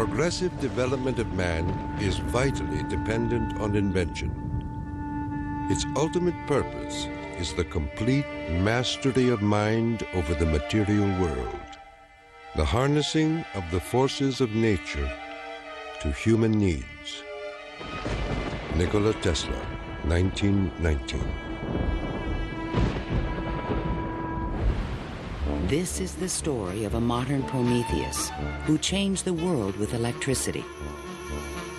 progressive development of man is vitally dependent on invention. Its ultimate purpose is the complete mastery of mind over the material world, the harnessing of the forces of nature to human needs. Nikola Tesla, 1919. This is the story of a modern Prometheus who changed the world with electricity.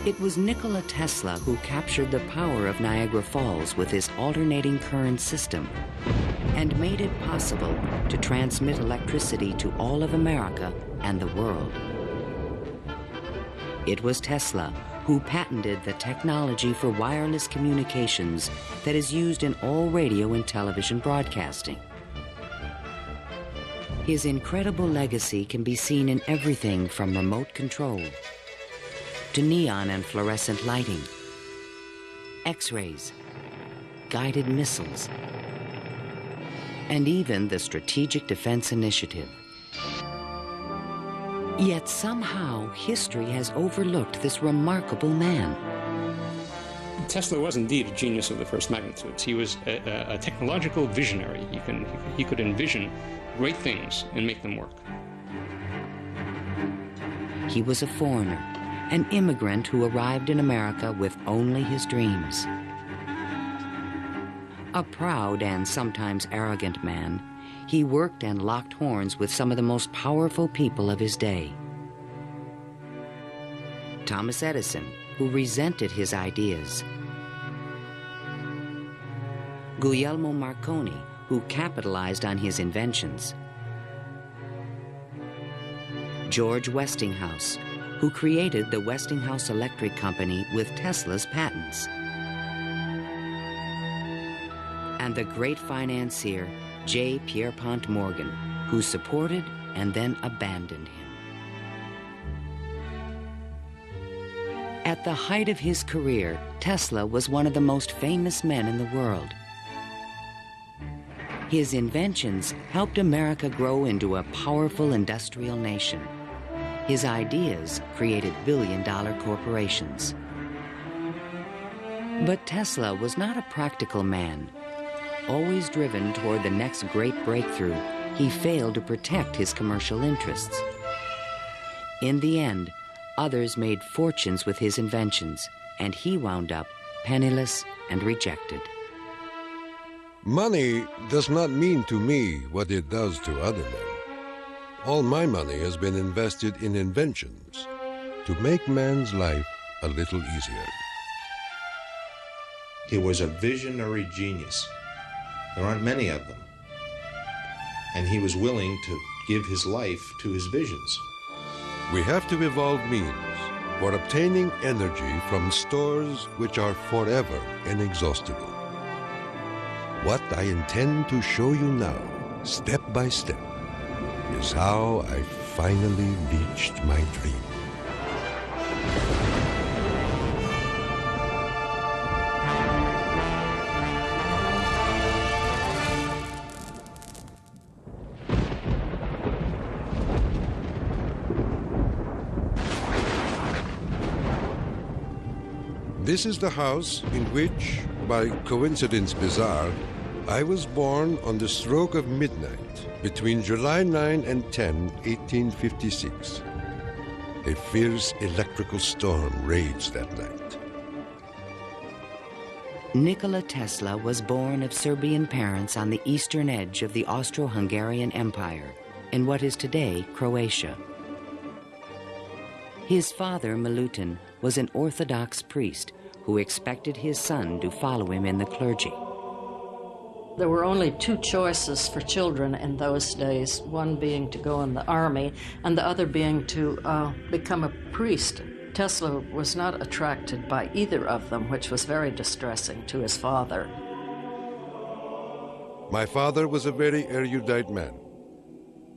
It was Nikola Tesla who captured the power of Niagara Falls with his alternating current system and made it possible to transmit electricity to all of America and the world. It was Tesla who patented the technology for wireless communications that is used in all radio and television broadcasting. His incredible legacy can be seen in everything from remote control to neon and fluorescent lighting, X-rays, guided missiles, and even the Strategic Defense Initiative. Yet somehow history has overlooked this remarkable man. Tesla was indeed a genius of the first magnitudes. He was a technological visionary. He could envision great things and make them work. He was a foreigner, an immigrant who arrived in America with only his dreams. A proud and sometimes arrogant man, he worked and locked horns with some of the most powerful people of his day. Thomas Edison, who resented his ideas. Guglielmo Marconi, who capitalized on his inventions. George Westinghouse, who created the Westinghouse Electric Company with Tesla's patents. And the great financier, J. Pierpont Morgan, who supported and then abandoned him. At the height of his career, Tesla was one of the most famous men in the world. His inventions helped America grow into a powerful industrial nation. His ideas created billion-dollar corporations. But Tesla was not a practical man. Always driven toward the next great breakthrough, he failed to protect his commercial interests. In the end, others made fortunes with his inventions, and he wound up penniless and rejected. Money does not mean to me what it does to other men. All my money has been invested in inventions to make man's life a little easier. He was a visionary genius. There aren't many of them. And he was willing to give his life to his visions. We have to evolve means for obtaining energy from stores which are forever inexhaustible. What I intend to show you now, step by step, is how I finally reached my dream. This is the house in which, by coincidence bizarre, I was born on the stroke of midnight between July 9 and 10, 1856. A fierce electrical storm raged that night. Nikola Tesla was born of Serbian parents on the eastern edge of the Austro-Hungarian Empire, in what is today Croatia. His father, Milutin, was an Orthodox priest who expected his son to follow him in the clergy. There were only two choices for children in those days, one being to go in the army and the other being to become a priest. Tesla was not attracted by either of them, which was very distressing to his father. My father was a very erudite man.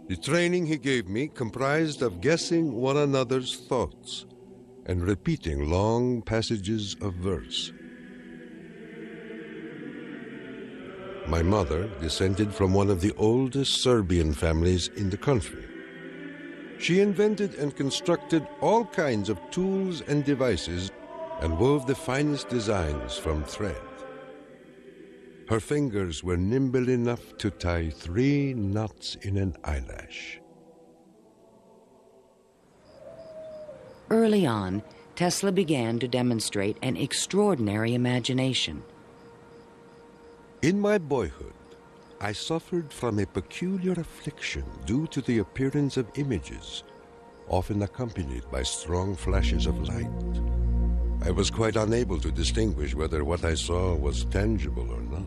The training he gave me comprised of guessing one another's thoughts and repeating long passages of verse. My mother descended from one of the oldest Serbian families in the country. She invented and constructed all kinds of tools and devices and wove the finest designs from thread. Her fingers were nimble enough to tie 3 knots in an eyelash. Early on, Tesla began to demonstrate an extraordinary imagination. In my boyhood, I suffered from a peculiar affliction due to the appearance of images, often accompanied by strong flashes of light. I was quite unable to distinguish whether what I saw was tangible or not.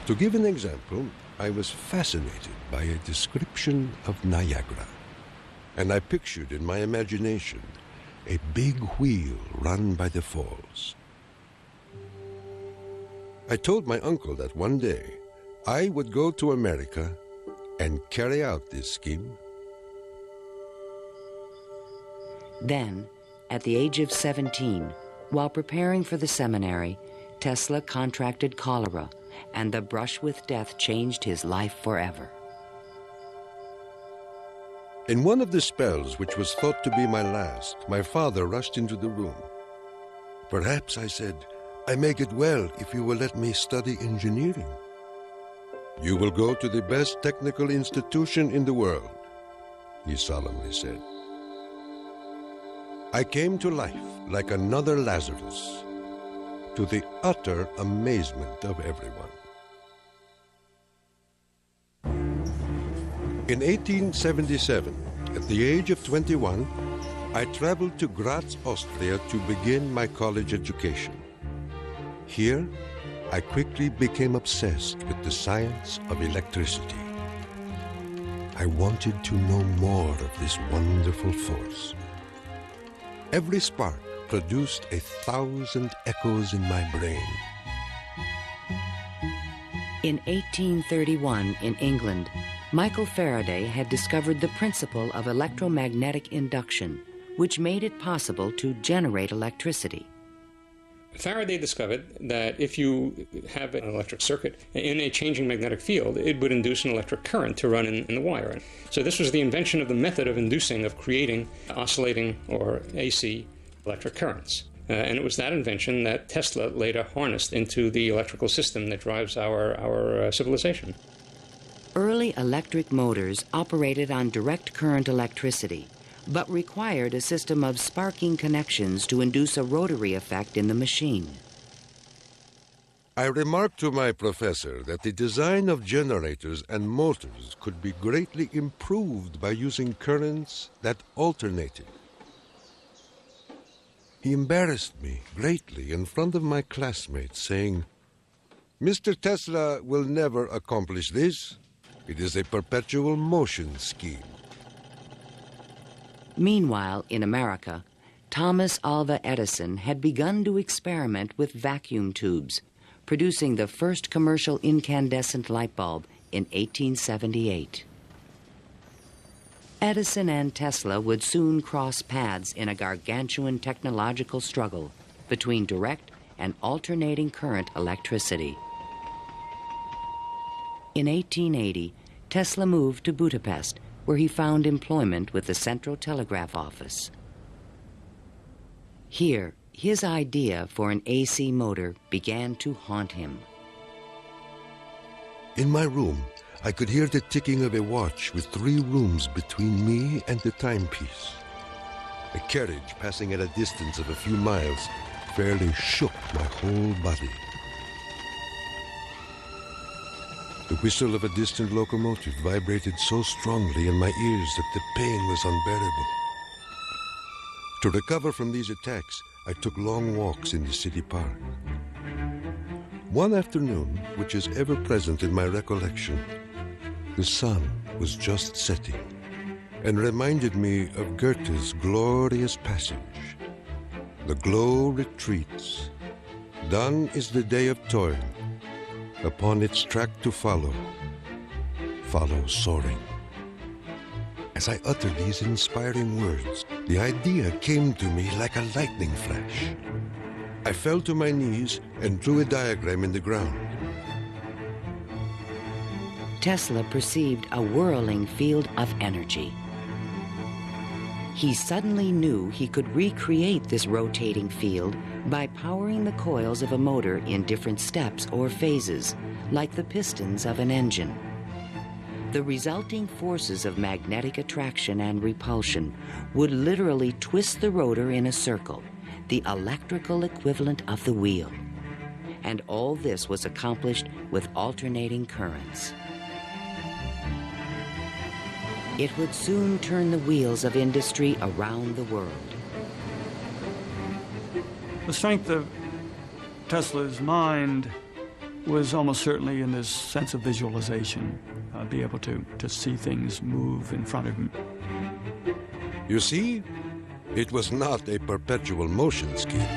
To give an example, I was fascinated by a description of Niagara, and I pictured in my imagination a big wheel run by the falls. I told my uncle that one day I would go to America and carry out this scheme. Then, at the age of 17, while preparing for the seminary, Tesla contracted cholera, and the brush with death changed his life forever. In one of the spells, which was thought to be my last, my father rushed into the room. "Perhaps," I said, "I may get well if you will let me study engineering." "You will go to the best technical institution in the world," he solemnly said. I came to life like another Lazarus, to the utter amazement of everyone. In 1877, at the age of 21, I traveled to Graz, Austria to begin my college education. Here, I quickly became obsessed with the science of electricity. I wanted to know more of this wonderful force. Every spark produced 1,000 echoes in my brain. In 1831, in England, Michael Faraday had discovered the principle of electromagnetic induction, which made it possible to generate electricity. Faraday discovered that if you have an electric circuit in a changing magnetic field, it would induce an electric current to run in the wire. So this was the invention of the method of creating oscillating or AC electric currents. And it was that invention that Tesla later harnessed into the electrical system that drives our civilization. Early electric motors operated on direct current electricity, but required a system of sparking connections to induce a rotary effect in the machine. I remarked to my professor that the design of generators and motors could be greatly improved by using currents that alternated. He embarrassed me greatly in front of my classmates, saying, "Mr. Tesla will never accomplish this. It is a perpetual motion scheme." Meanwhile, in America, Thomas Alva Edison had begun to experiment with vacuum tubes, producing the first commercial incandescent light bulb in 1878. Edison and Tesla would soon cross paths in a gargantuan technological struggle between direct and alternating current electricity. In 1880, Tesla moved to Budapest, where he found employment with the Central Telegraph Office. Here, his idea for an AC motor began to haunt him. In my room, I could hear the ticking of a watch with 3 rooms between me and the timepiece. A carriage passing at a distance of a few miles fairly shook my whole body. The whistle of a distant locomotive vibrated so strongly in my ears that the pain was unbearable. To recover from these attacks, I took long walks in the city park. One afternoon, which is ever present in my recollection, the sun was just setting and reminded me of Goethe's glorious passage. The glow retreats. Done is the day of toil. Upon its track to follow soaring. As I uttered these inspiring words, the idea came to me like a lightning flash. I fell to my knees and drew a diagram in the ground. Tesla perceived a whirling field of energy. He suddenly knew he could recreate this rotating field by powering the coils of a motor in different steps or phases, like the pistons of an engine. The resulting forces of magnetic attraction and repulsion would literally twist the rotor in a circle, the electrical equivalent of the wheel. And all this was accomplished with alternating currents. It would soon turn the wheels of industry around the world. The strength of Tesla's mind was almost certainly in this sense of visualization, be able to see things move in front of him. You see, it was not a perpetual motion scheme.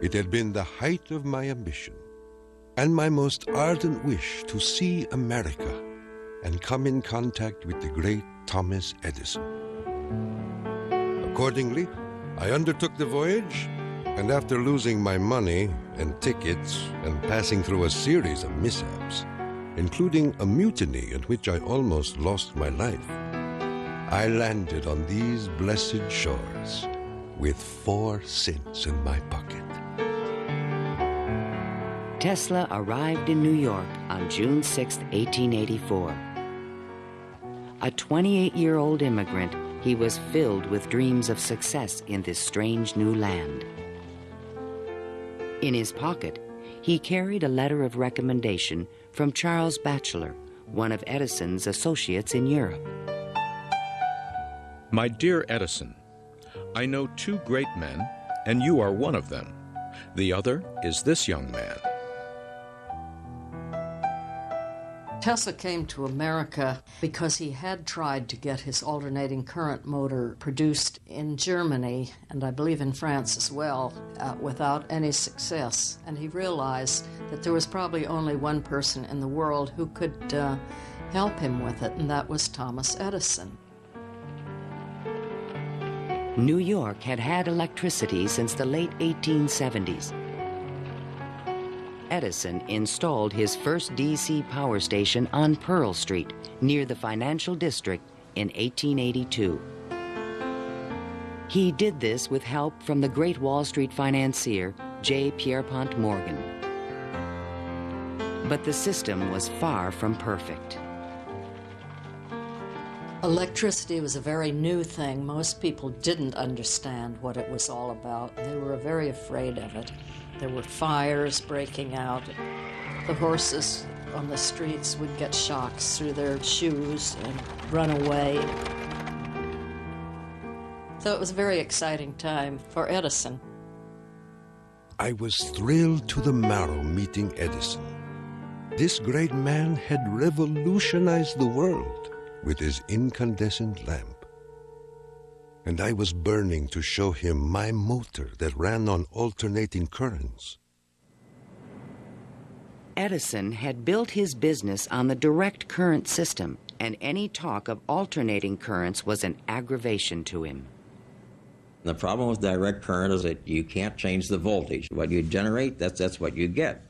It had been the height of my ambition and my most ardent wish to see America and come in contact with the great Thomas Edison. Accordingly, I undertook the voyage, and after losing my money and tickets and passing through a series of mishaps, including a mutiny in which I almost lost my life, I landed on these blessed shores with 4 cents in my pocket. Tesla arrived in New York on June 6, 1884. A 28-year-old immigrant, he was filled with dreams of success in this strange new land. In his pocket, he carried a letter of recommendation from Charles Batchelor, one of Edison's associates in Europe. My dear Edison, I know 2 great men, and you are one of them. The other is this young man. Tesla came to America because he had tried to get his alternating current motor produced in Germany, and I believe in France as well, without any success. And he realized that there was probably only one person in the world who could help him with it, and that was Thomas Edison. New York had had electricity since the late 1870s. Edison installed his first DC power station on Pearl Street, near the financial district, in 1882. He did this with help from the great Wall Street financier, J. Pierpont Morgan. But the system was far from perfect. Electricity was a very new thing. Most people didn't understand what it was all about. They were very afraid of it. There were fires breaking out. The horses on the streets would get shocks through their shoes and run away. So it was a very exciting time for Edison. I was thrilled to the marrow meeting Edison. This great man had revolutionized the world with his incandescent lamp. And I was burning to show him my motor that ran on alternating currents. Edison had built his business on the direct current system, and any talk of alternating currents was an aggravation to him. The problem with direct current is that you can't change the voltage. What you generate, that's what you get.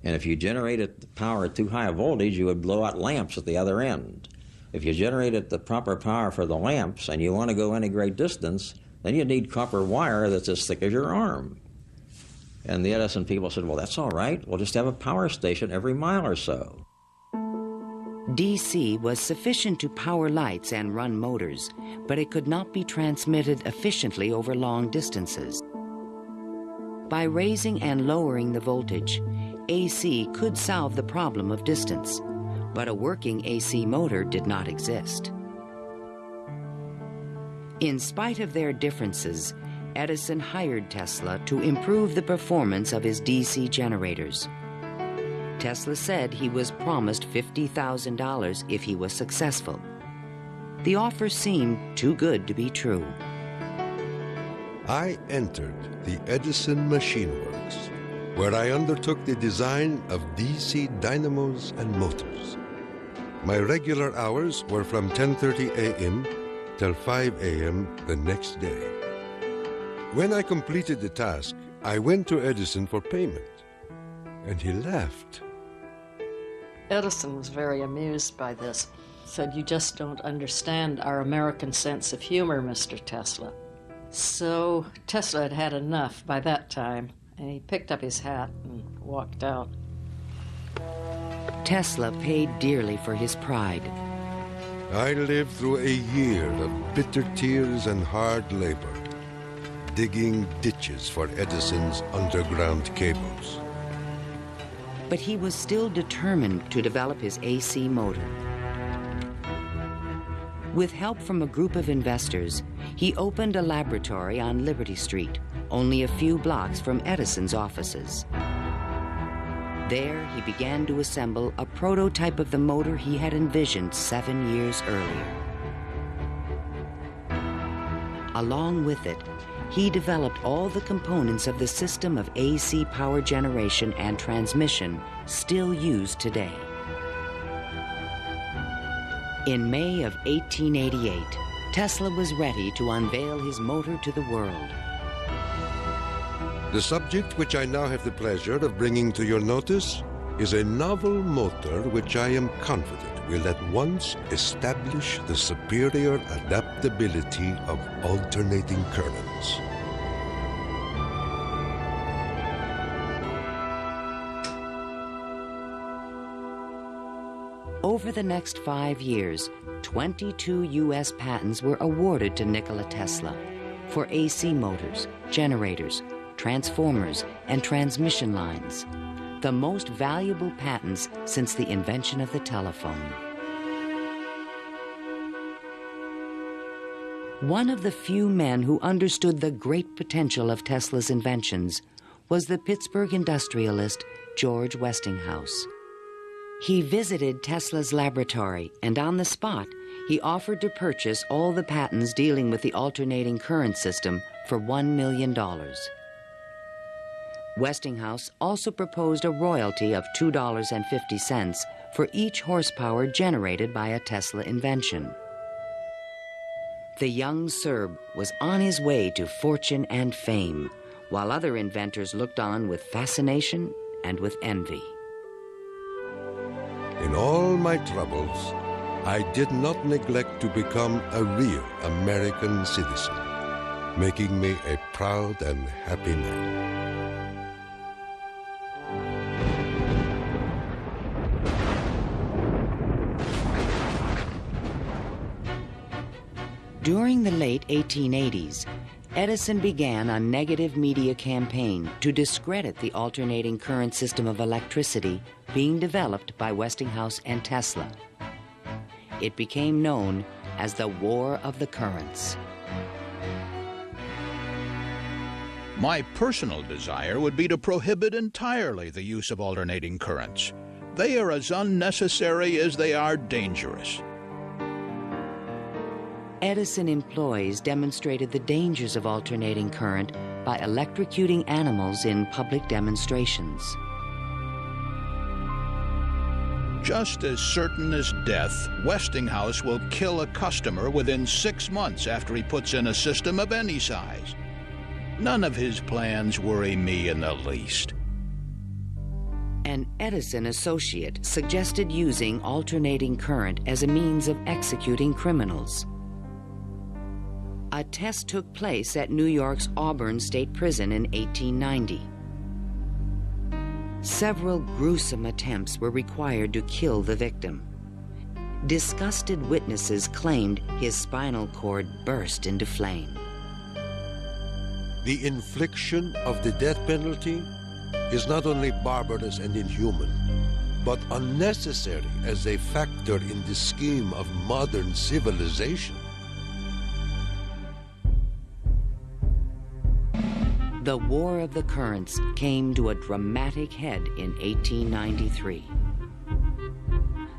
And if you generated the power at too high a voltage, you would blow out lamps at the other end. If you generated the proper power for the lamps and you want to go any great distance, then you need copper wire that's as thick as your arm. And the Edison people said, well, that's all right. We'll just have a power station every mile or so. DC was sufficient to power lights and run motors, but it could not be transmitted efficiently over long distances. By raising and lowering the voltage, AC could solve the problem of distance, but a working AC motor did not exist. In spite of their differences, Edison hired Tesla to improve the performance of his DC generators. Tesla said he was promised $50,000 if he was successful. The offer seemed too good to be true. I entered the Edison Machine Works, where I undertook the design of DC dynamos and motors. My regular hours were from 10:30 a.m. till 5 a.m. the next day. When I completed the task, I went to Edison for payment, and he laughed. Edison was very amused by this. Said, "You just don't understand our American sense of humor, Mr. Tesla." So Tesla had had enough by that time, and he picked up his hat and walked out. Tesla paid dearly for his pride. I lived through a year of bitter tears and hard labor, digging ditches for Edison's underground cables. But he was still determined to develop his AC motor. With help from a group of investors, he opened a laboratory on Liberty Street, only a few blocks from Edison's offices. There, he began to assemble a prototype of the motor he had envisioned 7 years earlier. Along with it, he developed all the components of the system of AC power generation and transmission still used today. In May of 1888, Tesla was ready to unveil his motor to the world. The subject which I now have the pleasure of bringing to your notice is a novel motor which I am confident will at once establish the superior adaptability of alternating currents. Over the next 5 years, 22 U.S. patents were awarded to Nikola Tesla for AC motors, generators, transformers, and transmission lines, the most valuable patents since the invention of the telephone. One of the few men who understood the great potential of Tesla's inventions was the Pittsburgh industrialist George Westinghouse. He visited Tesla's laboratory, and on the spot, he offered to purchase all the patents dealing with the alternating current system for $1 million. Westinghouse also proposed a royalty of $2.50 for each horsepower generated by a Tesla invention. The young Serb was on his way to fortune and fame, while other inventors looked on with fascination and with envy. In all my troubles, I did not neglect to become a real American citizen, making me a proud and happy man. During the late 1880s, Edison began a negative media campaign to discredit the alternating current system of electricity being developed by Westinghouse and Tesla. It became known as the War of the Currents. My personal desire would be to prohibit entirely the use of alternating currents. They are as unnecessary as they are dangerous. Edison employees demonstrated the dangers of alternating current by electrocuting animals in public demonstrations. Just as certain as death, Westinghouse will kill a customer within 6 months after he puts in a system of any size. None of his plans worry me in the least. An Edison associate suggested using alternating current as a means of executing criminals. A test took place at New York's Auburn State Prison in 1890. Several gruesome attempts were required to kill the victim. Disgusted witnesses claimed his spinal cord burst into flame. The infliction of the death penalty is not only barbarous and inhuman, but unnecessary as a factor in the scheme of modern civilization. The War of the Currents came to a dramatic head in 1893.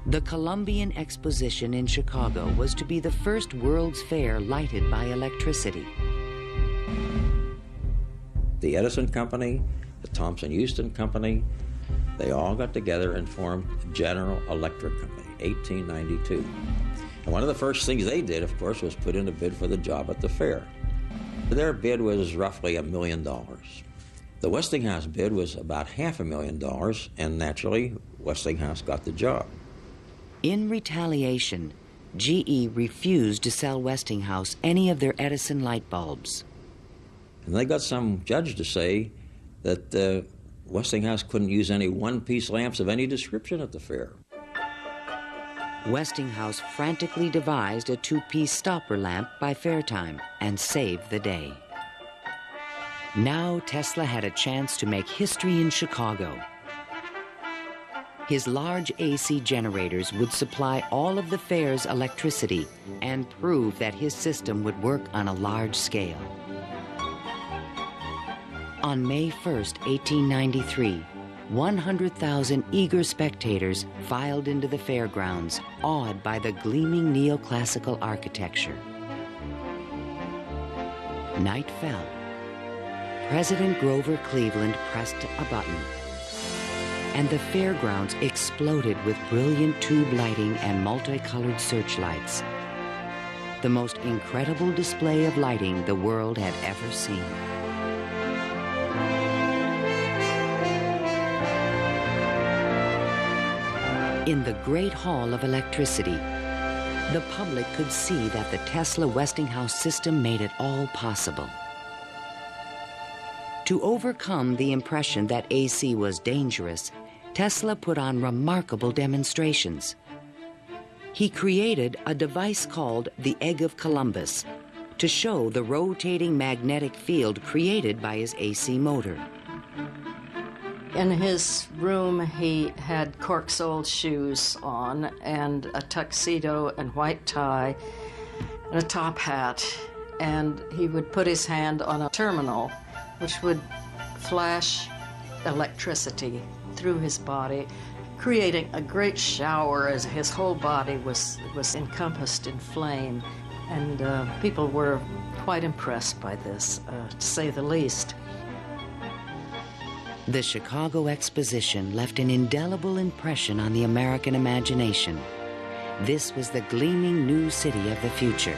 The Columbian Exposition in Chicago was to be the first World's Fair lighted by electricity. The Edison Company, the Thomson-Houston Company, they all got together and formed General Electric Company, 1892. And one of the first things they did, of course, was put in a bid for the job at the fair. Their bid was roughly $1 million. The Westinghouse bid was about $500,000, and naturally, Westinghouse got the job. In retaliation, GE refused to sell Westinghouse any of their Edison light bulbs. And they got some judge to say that Westinghouse couldn't use any one-piece lamps of any description at the fair. Westinghouse frantically devised a two-piece stopper lamp by fair time and saved the day. Now Tesla had a chance to make history in Chicago. His large AC generators would supply all of the fair's electricity and prove that his system would work on a large scale. On May 1st, 1893, 100,000 eager spectators filed into the fairgrounds, awed by the gleaming neoclassical architecture. Night fell. President Grover Cleveland pressed a button, and the fairgrounds exploded with brilliant tube lighting and multicolored searchlights. The most incredible display of lighting the world had ever seen. In the Great Hall of Electricity, the public could see that the Tesla-Westinghouse system made it all possible. To overcome the impression that AC was dangerous, Tesla put on remarkable demonstrations. He created a device called the Egg of Columbus to show the rotating magnetic field created by his AC motor. In his room, he had cork-soled shoes on and a tuxedo and white tie and a top hat, and he would put his hand on a terminal which would flash electricity through his body, creating a great shower as his whole body was encompassed in flame, and people were quite impressed by this, to say the least. The Chicago Exposition left an indelible impression on the American imagination. This was the gleaming new city of the future,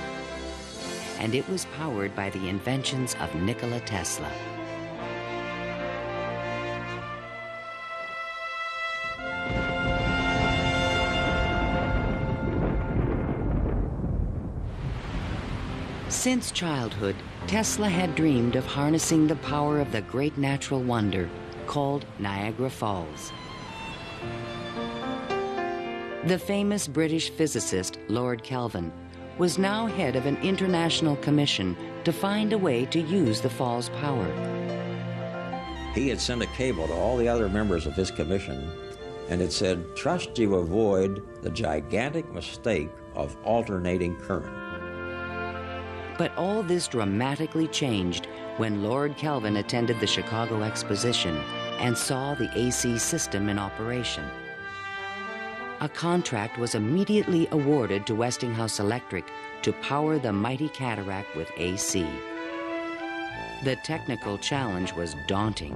and it was powered by the inventions of Nikola Tesla. Since childhood, Tesla had dreamed of harnessing the power of the great natural wonder called Niagara Falls. The famous British physicist Lord Kelvin was now head of an international commission to find a way to use the fall's power. He had sent a cable to all the other members of his commission, and it said, "Trust you avoid the gigantic mistake of alternating current." But all this dramatically changed when Lord Kelvin attended the Chicago Exposition and saw the AC system in operation. A contract was immediately awarded to Westinghouse Electric to power the mighty cataract with AC. The technical challenge was daunting.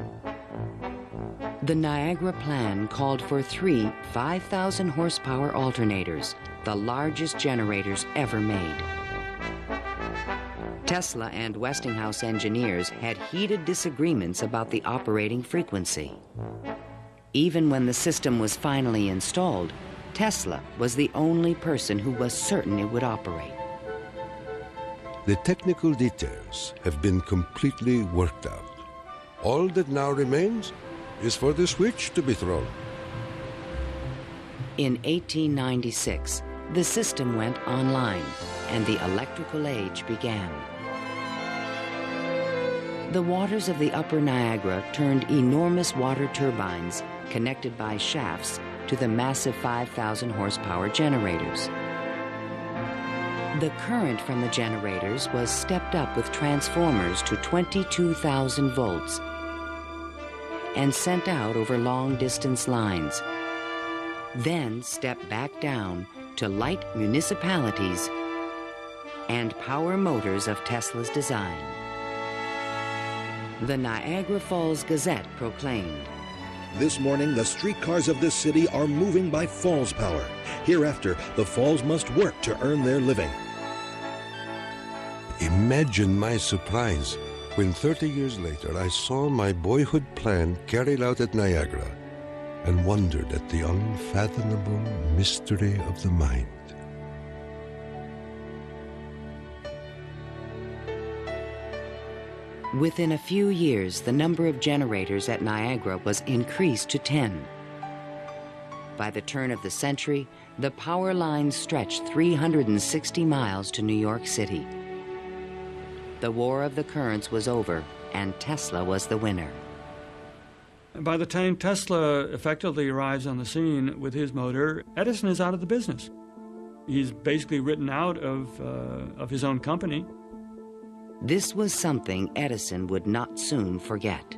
The Niagara plan called for 3 5,000 horsepower alternators, the largest generators ever made. Tesla and Westinghouse engineers had heated disagreements about the operating frequency. Even when the system was finally installed, Tesla was the only person who was certain it would operate. The technical details have been completely worked out. All that now remains is for the switch to be thrown. In 1896, the system went online and the electrical age began. The waters of the upper Niagara turned enormous water turbines connected by shafts to the massive 5,000 horsepower generators. The current from the generators was stepped up with transformers to 22,000 volts and sent out over long-distance lines, then stepped back down to light municipalities and power motors of Tesla's design. The Niagara Falls Gazette proclaimed, This morning, the streetcars of this city are moving by Falls power. Hereafter, the Falls must work to earn their living. Imagine my surprise when 30 years later I saw my boyhood plan carried out at Niagara and wondered at the unfathomable mystery of the mind. Within a few years, the number of generators at Niagara was increased to 10. By the turn of the century, the power lines stretched 360 miles to New York City. The War of the Currents was over, and Tesla was the winner. By the time Tesla effectively arrives on the scene with his motor, Edison is out of the business. He's basically written out of his own company. This was something Edison would not soon forget.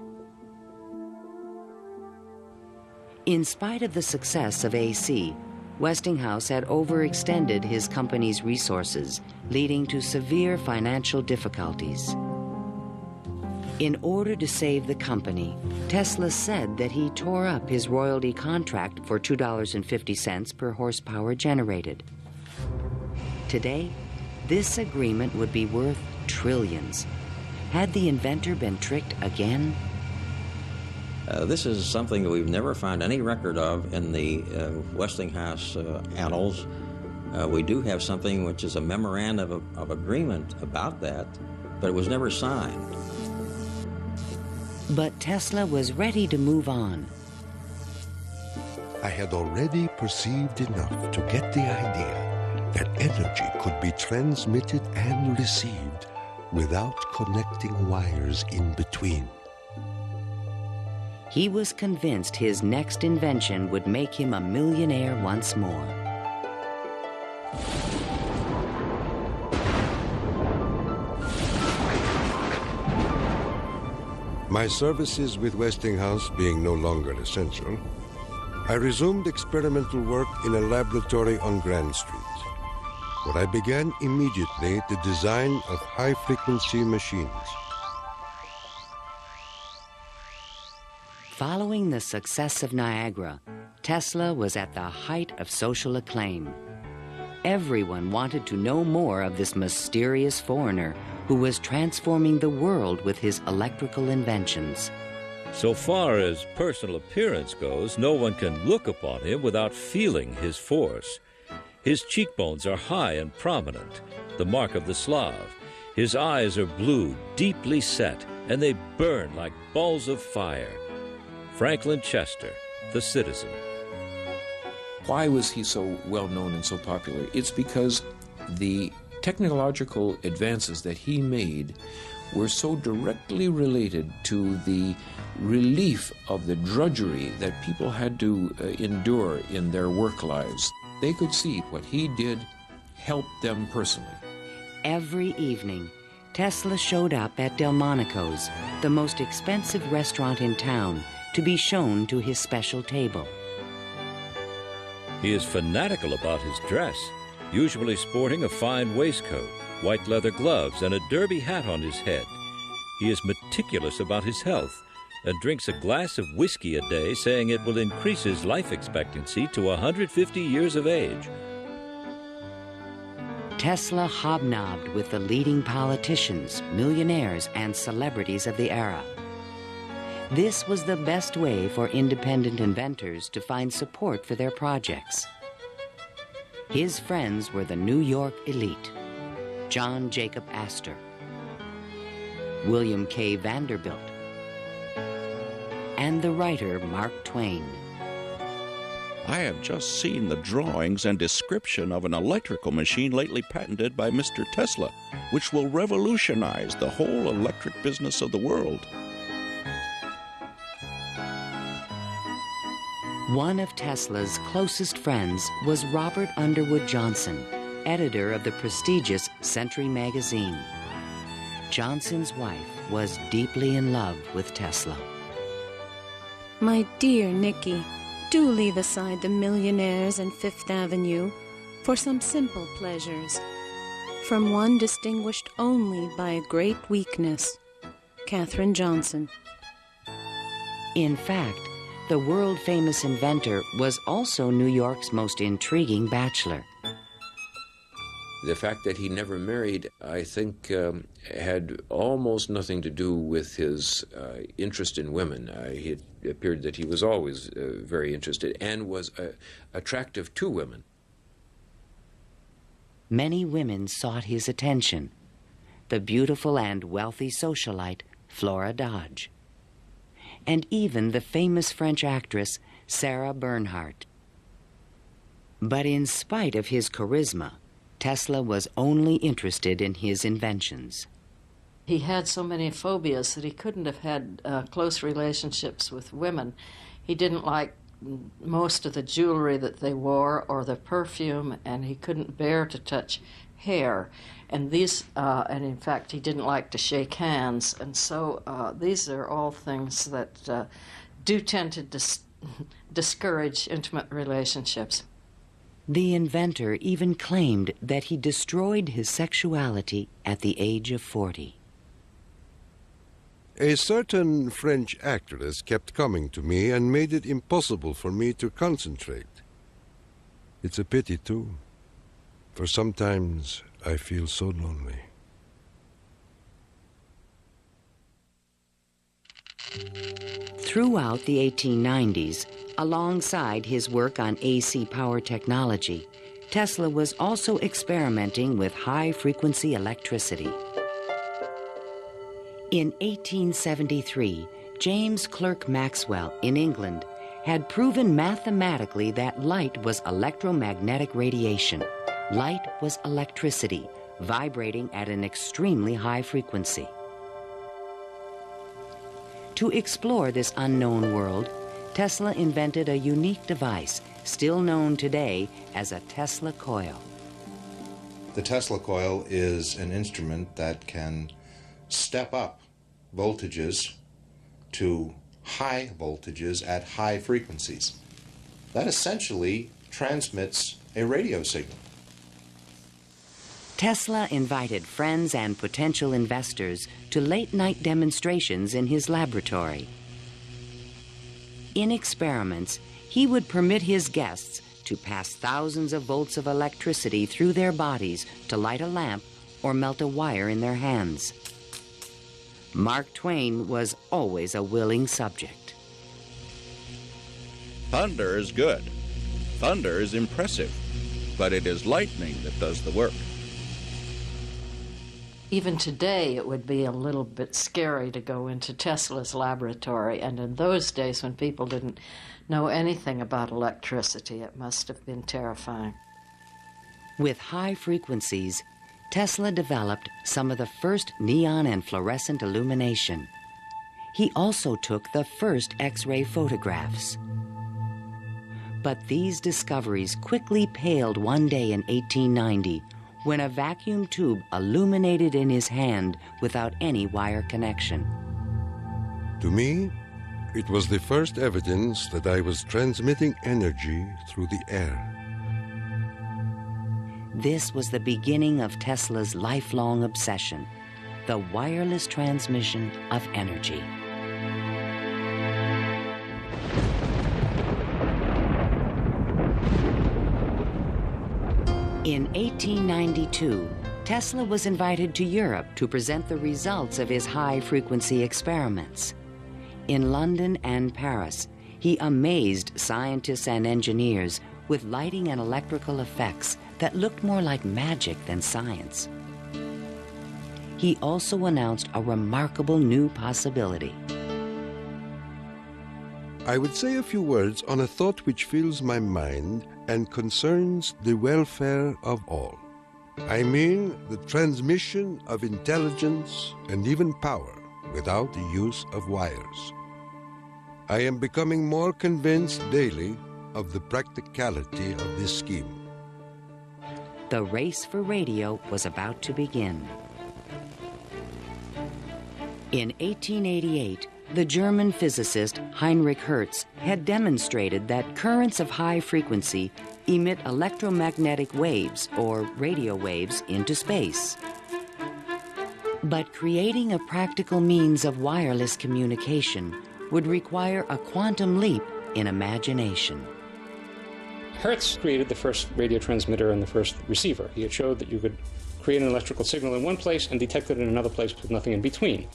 In spite of the success of AC, Westinghouse had overextended his company's resources, leading to severe financial difficulties. In order to save the company, Tesla said that he tore up his royalty contract for $2.50 per horsepower generated. Today, this agreement would be worth trillions. Had the inventor been tricked again? This is something that we've never found any record of in the Westinghouse annals. We do have something which is a memorandum of agreement about that, but it was never signed. But Tesla was ready to move on. I had already perceived enough to get the idea that energy could be transmitted and received without connecting wires in between. He was convinced his next invention would make him a millionaire once more. My services with Westinghouse being no longer essential, I resumed experimental work in a laboratory on Grand Street, where I began immediately the design of high-frequency machines. Following the success of Niagara, Tesla was at the height of social acclaim. Everyone wanted to know more of this mysterious foreigner who was transforming the world with his electrical inventions. So far as personal appearance goes, no one can look upon him without feeling his force. His cheekbones are high and prominent, the mark of the Slav. His eyes are blue, deeply set, and they burn like balls of fire. Franklin Chester, the Citizen. Why was he so well known and so popular? It's because the technological advances that he made were so directly related to the relief of the drudgery that people had to endure in their work lives. They could see what he did helped them personally. Every evening, Tesla showed up at Delmonico's, the most expensive restaurant in town, to be shown to his special table. He is fanatical about his dress, usually sporting a fine waistcoat, white leather gloves, and a derby hat on his head. He is meticulous about his health and drinks a glass of whiskey a day, saying it will increase his life expectancy to 150 years of age. Tesla hobnobbed with the leading politicians, millionaires, and celebrities of the era. This was the best way for independent inventors to find support for their projects. His friends were the New York elite, John Jacob Astor, William K. Vanderbilt, and the writer Mark Twain. I have just seen the drawings and description of an electrical machine lately patented by Mr. Tesla, which will revolutionize the whole electric business of the world. One of Tesla's closest friends was Robert Underwood Johnson, editor of the prestigious Century magazine. Johnson's wife was deeply in love with Tesla. My dear Nicky, do leave aside the millionaires and Fifth Avenue for some simple pleasures. From one distinguished only by a great weakness, Katherine Johnson. In fact, The world-famous inventor was also New York's most intriguing bachelor. The fact that he never married, I think, had almost nothing to do with his interest in women. It appeared that he was always very interested and was attractive to women. Many women sought his attention. The beautiful and wealthy socialite Flora Dodge, and even the famous French actress Sarah Bernhardt. But in spite of his charisma, Tesla was only interested in his inventions. He had so many phobias that he couldn't have had close relationships with women. He didn't like most of the jewelry that they wore or the perfume, and he couldn't bear to touch hair. And and in fact, he didn't like to shake hands. And so these are all things that do tend to discourage intimate relationships. The inventor even claimed that he destroyed his sexuality at the age of 40. A certain French actress kept coming to me and made it impossible for me to concentrate. It's a pity, too, for sometimes I feel so lonely. Throughout the 1890s, alongside his work on AC power technology, Tesla was also experimenting with high-frequency electricity. In 1873, James Clerk Maxwell in England had proven mathematically that light was electromagnetic radiation. Light was electricity, vibrating at an extremely high frequency. To explore this unknown world, Tesla invented a unique device, still known today as a Tesla coil. The Tesla coil is an instrument that can step up voltages to high voltages at high frequencies. That essentially transmits a radio signal. Tesla invited friends and potential investors to late-night demonstrations in his laboratory. In experiments, he would permit his guests to pass thousands of volts of electricity through their bodies to light a lamp or melt a wire in their hands. Mark Twain was always a willing subject. Thunder is good. Thunder is impressive. But it is lightning that does the work. Even today, it would be a little bit scary to go into Tesla's laboratory. And in those days, when people didn't know anything about electricity, it must have been terrifying. With high frequencies, Tesla developed some of the first neon and fluorescent illumination. He also took the first X-ray photographs. But these discoveries quickly paled one day in 1890 when a vacuum tube illuminated in his hand without any wire connection. To me, it was the first evidence that I was transmitting energy through the air. This was the beginning of Tesla's lifelong obsession, the wireless transmission of energy. In 1892, Tesla was invited to Europe to present the results of his high-frequency experiments. In London and Paris, he amazed scientists and engineers with lighting and electrical effects that looked more like magic than science. He also announced a remarkable new possibility. I would say a few words on a thought which fills my mind and concerns the welfare of all. I mean the transmission of intelligence and even power without the use of wires. I am becoming more convinced daily of the practicality of this scheme. The race for radio was about to begin. In 1888, the German physicist Heinrich Hertz had demonstrated that currents of high frequency emit electromagnetic waves, or radio waves, into space. But creating a practical means of wireless communication would require a quantum leap in imagination. Hertz created the first radio transmitter and the first receiver. He had showed that you could create an electrical signal in one place and detect it in another place with nothing in between.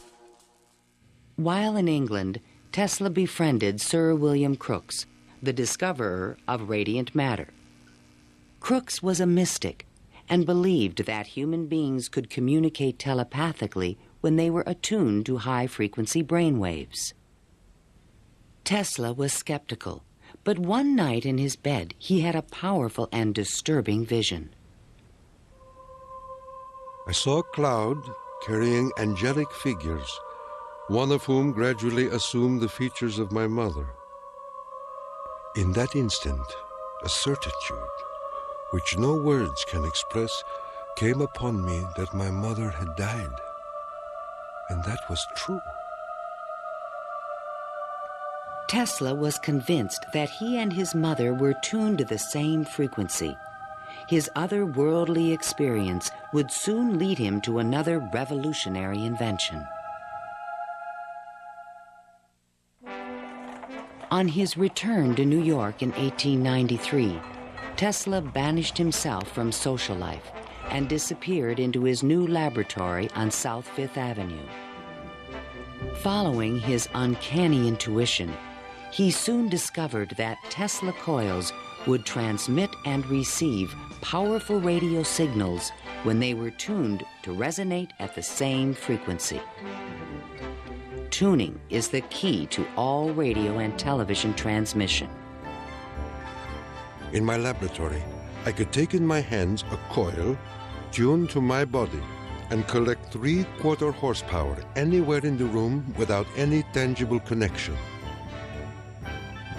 While in England, Tesla befriended Sir William Crookes, the discoverer of radiant matter. Crookes was a mystic and believed that human beings could communicate telepathically when they were attuned to high-frequency brainwaves. Tesla was skeptical, but one night in his bed he had a powerful and disturbing vision. I saw a cloud carrying angelic figures, one of whom gradually assumed the features of my mother. In that instant, a certitude, which no words can express, came upon me that my mother had died. And that was true. Tesla was convinced that he and his mother were tuned to the same frequency. His otherworldly experience would soon lead him to another revolutionary invention. On his return to New York in 1893, Tesla banished himself from social life and disappeared into his new laboratory on South Fifth Avenue. Following his uncanny intuition, he soon discovered that Tesla coils would transmit and receive powerful radio signals when they were tuned to resonate at the same frequency. Tuning is the key to all radio and television transmission. In my laboratory, I could take in my hands a coil tuned to my body and collect 3/4 horsepower anywhere in the room without any tangible connection.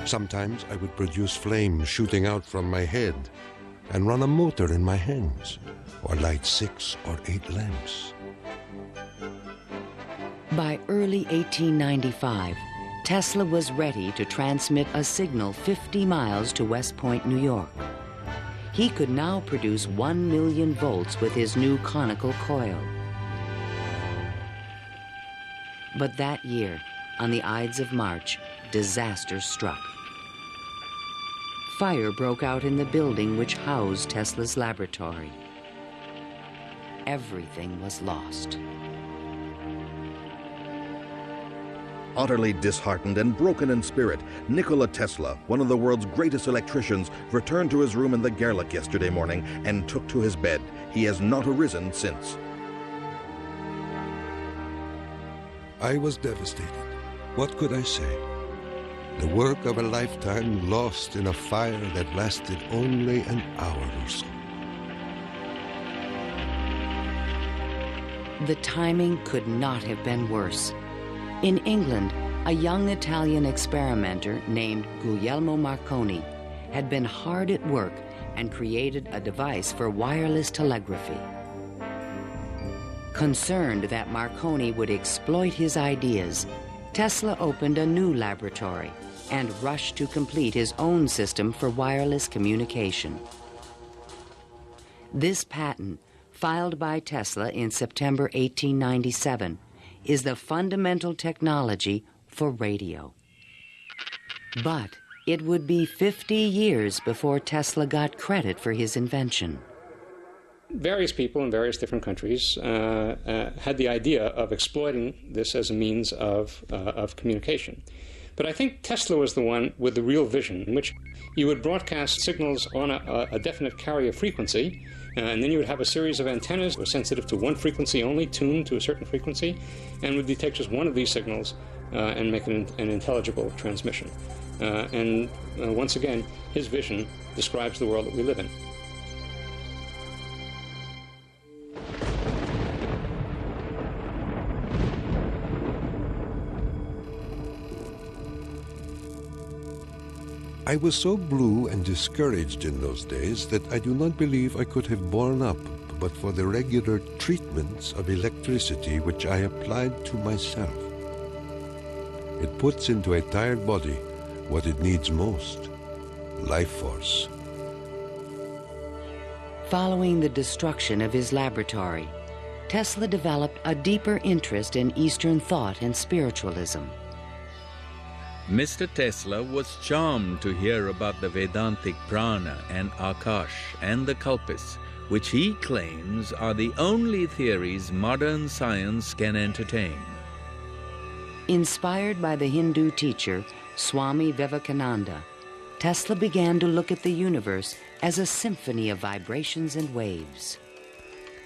Sometimes I would produce flame shooting out from my head and run a motor in my hands, or light 6 or 8 lamps. By early 1895, Tesla was ready to transmit a signal 50 miles to West Point, New York. He could now produce 1 million volts with his new conical coil. But that year, on the Ides of March, disaster struck. Fire broke out in the building which housed Tesla's laboratory. Everything was lost. Utterly disheartened and broken in spirit, Nikola Tesla, one of the world's greatest electricians, returned to his room in the Gerlach yesterday morning and took to his bed. He has not arisen since. I was devastated. What could I say? The work of a lifetime lost in a fire that lasted only an hour or so. The timing could not have been worse. In England, a young Italian experimenter named Guglielmo Marconi had been hard at work and created a device for wireless telegraphy. Concerned that Marconi would exploit his ideas, Tesla opened a new laboratory and rushed to complete his own system for wireless communication. This patent, filed by Tesla in September 1897, is the fundamental technology for radio. But it would be 50 years before Tesla got credit for his invention. Various people in various different countries had the idea of exploiting this as a means of communication. But I think Tesla was the one with the real vision, in which you would broadcast signals on a definite carrier frequency, and then you would have a series of antennas that were sensitive to one frequency only, tuned to a certain frequency, and would detect just one of these signals and make it an intelligible transmission. Once again, his vision describes the world that we live in. I was so blue and discouraged in those days that I do not believe I could have borne up but for the regular treatments of electricity which I applied to myself. It puts into a tired body what it needs most, life force. Following the destruction of his laboratory, Tesla developed a deeper interest in Eastern thought and spiritualism. Mr. Tesla was charmed to hear about the Vedantic prana and Akash and the Kalpis, which he claims are the only theories modern science can entertain. Inspired by the Hindu teacher Swami Vivekananda, Tesla began to look at the universe as a symphony of vibrations and waves.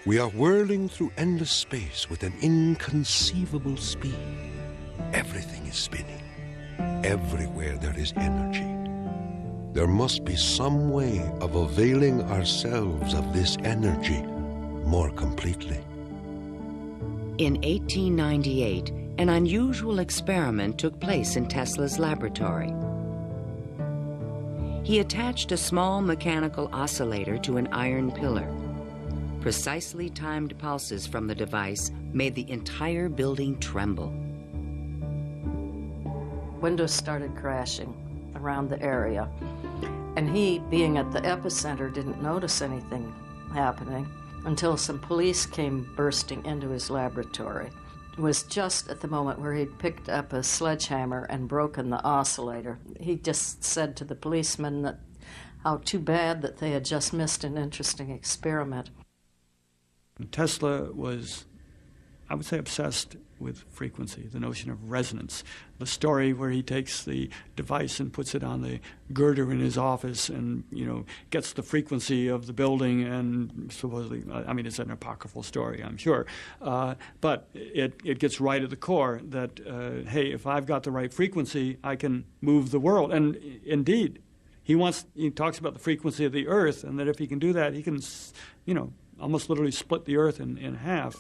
We are whirling through endless space with an inconceivable speed. Everything is spinning. Everywhere there is energy. There must be some way of availing ourselves of this energy more completely. In 1898, an unusual experiment took place in Tesla's laboratory. He attached a small mechanical oscillator to an iron pillar. Precisely timed pulses from the device made the entire building tremble. Windows started crashing around the area, and he, being at the epicenter, didn't notice anything happening until some police came bursting into his laboratory. It was just at the moment where he'd picked up a sledgehammer and broken the oscillator. He just said to the policemen that how too bad that they had just missed an interesting experiment. Tesla was, I would say, obsessed with frequency, the notion of resonance. The story where he takes the device and puts it on the girder in his office and, gets the frequency of the building and supposedly, it's an apocryphal story, I'm sure, but it gets right at the core that, hey, if I've got the right frequency, I can move the world. And indeed, he talks about the frequency of the earth, and that if he can do that, he can, almost literally split the earth in half.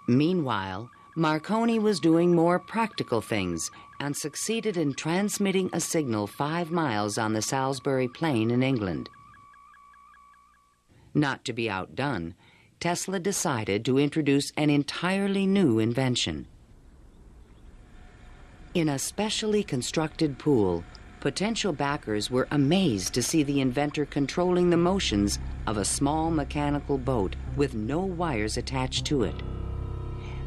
Meanwhile, Marconi was doing more practical things and succeeded in transmitting a signal 5 miles on the Salisbury Plain in England. Not to be outdone, Tesla decided to introduce an entirely new invention. In a specially constructed pool, potential backers were amazed to see the inventor controlling the motions of a small mechanical boat with no wires attached to it.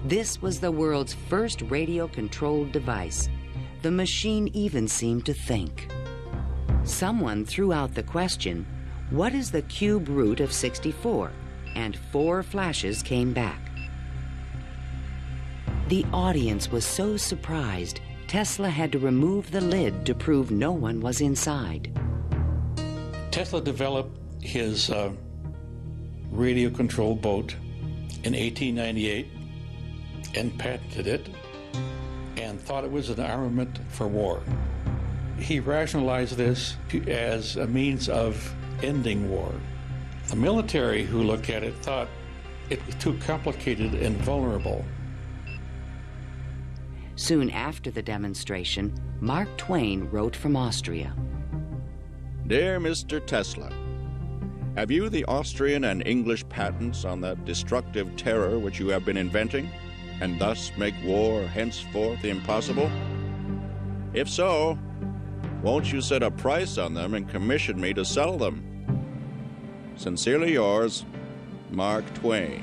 This was the world's first radio-controlled device. The machine even seemed to think. Someone threw out the question, what is the cube root of 64? And 4 flashes came back. The audience was so surprised, Tesla had to remove the lid to prove no one was inside. Tesla developed his radio-controlled boat in 1898 and patented it and thought it was an armament for war. He rationalized this as a means of ending war. The military who looked at it thought it was too complicated and vulnerable. Soon after the demonstration, Mark Twain wrote from Austria. Dear Mr. Tesla, have you the Austrian and English patents on that destructive terror which you have been inventing, and thus make war henceforth impossible? If so, won't you set a price on them and commission me to sell them? Sincerely yours, Mark Twain.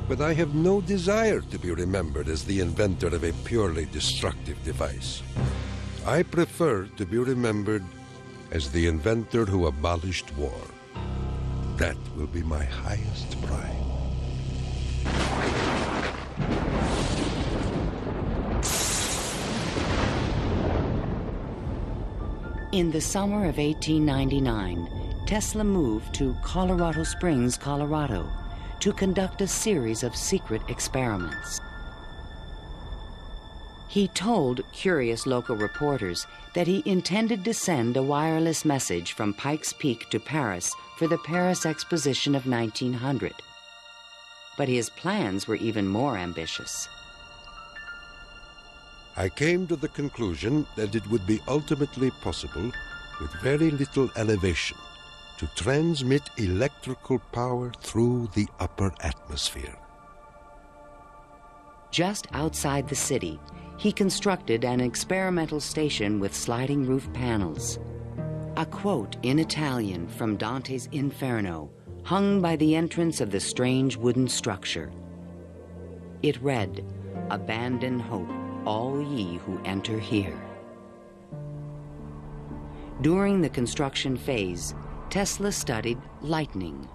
But I have no desire to be remembered as the inventor of a purely destructive device. I prefer to be remembered as the inventor who abolished war. That will be my highest pride. In the summer of 1899, Tesla moved to Colorado Springs, Colorado, to conduct a series of secret experiments. He told curious local reporters that he intended to send a wireless message from Pikes Peak to Paris for the Paris Exposition of 1900. But his plans were even more ambitious. I came to the conclusion that it would be ultimately possible, with very little elevation, to transmit electrical power through the upper atmosphere. Just outside the city, he constructed an experimental station with sliding roof panels. A quote in Italian from Dante's Inferno hung by the entrance of the strange wooden structure. It read, "Abandon hope. all ye who enter here. During the construction phase, Tesla studied lightning.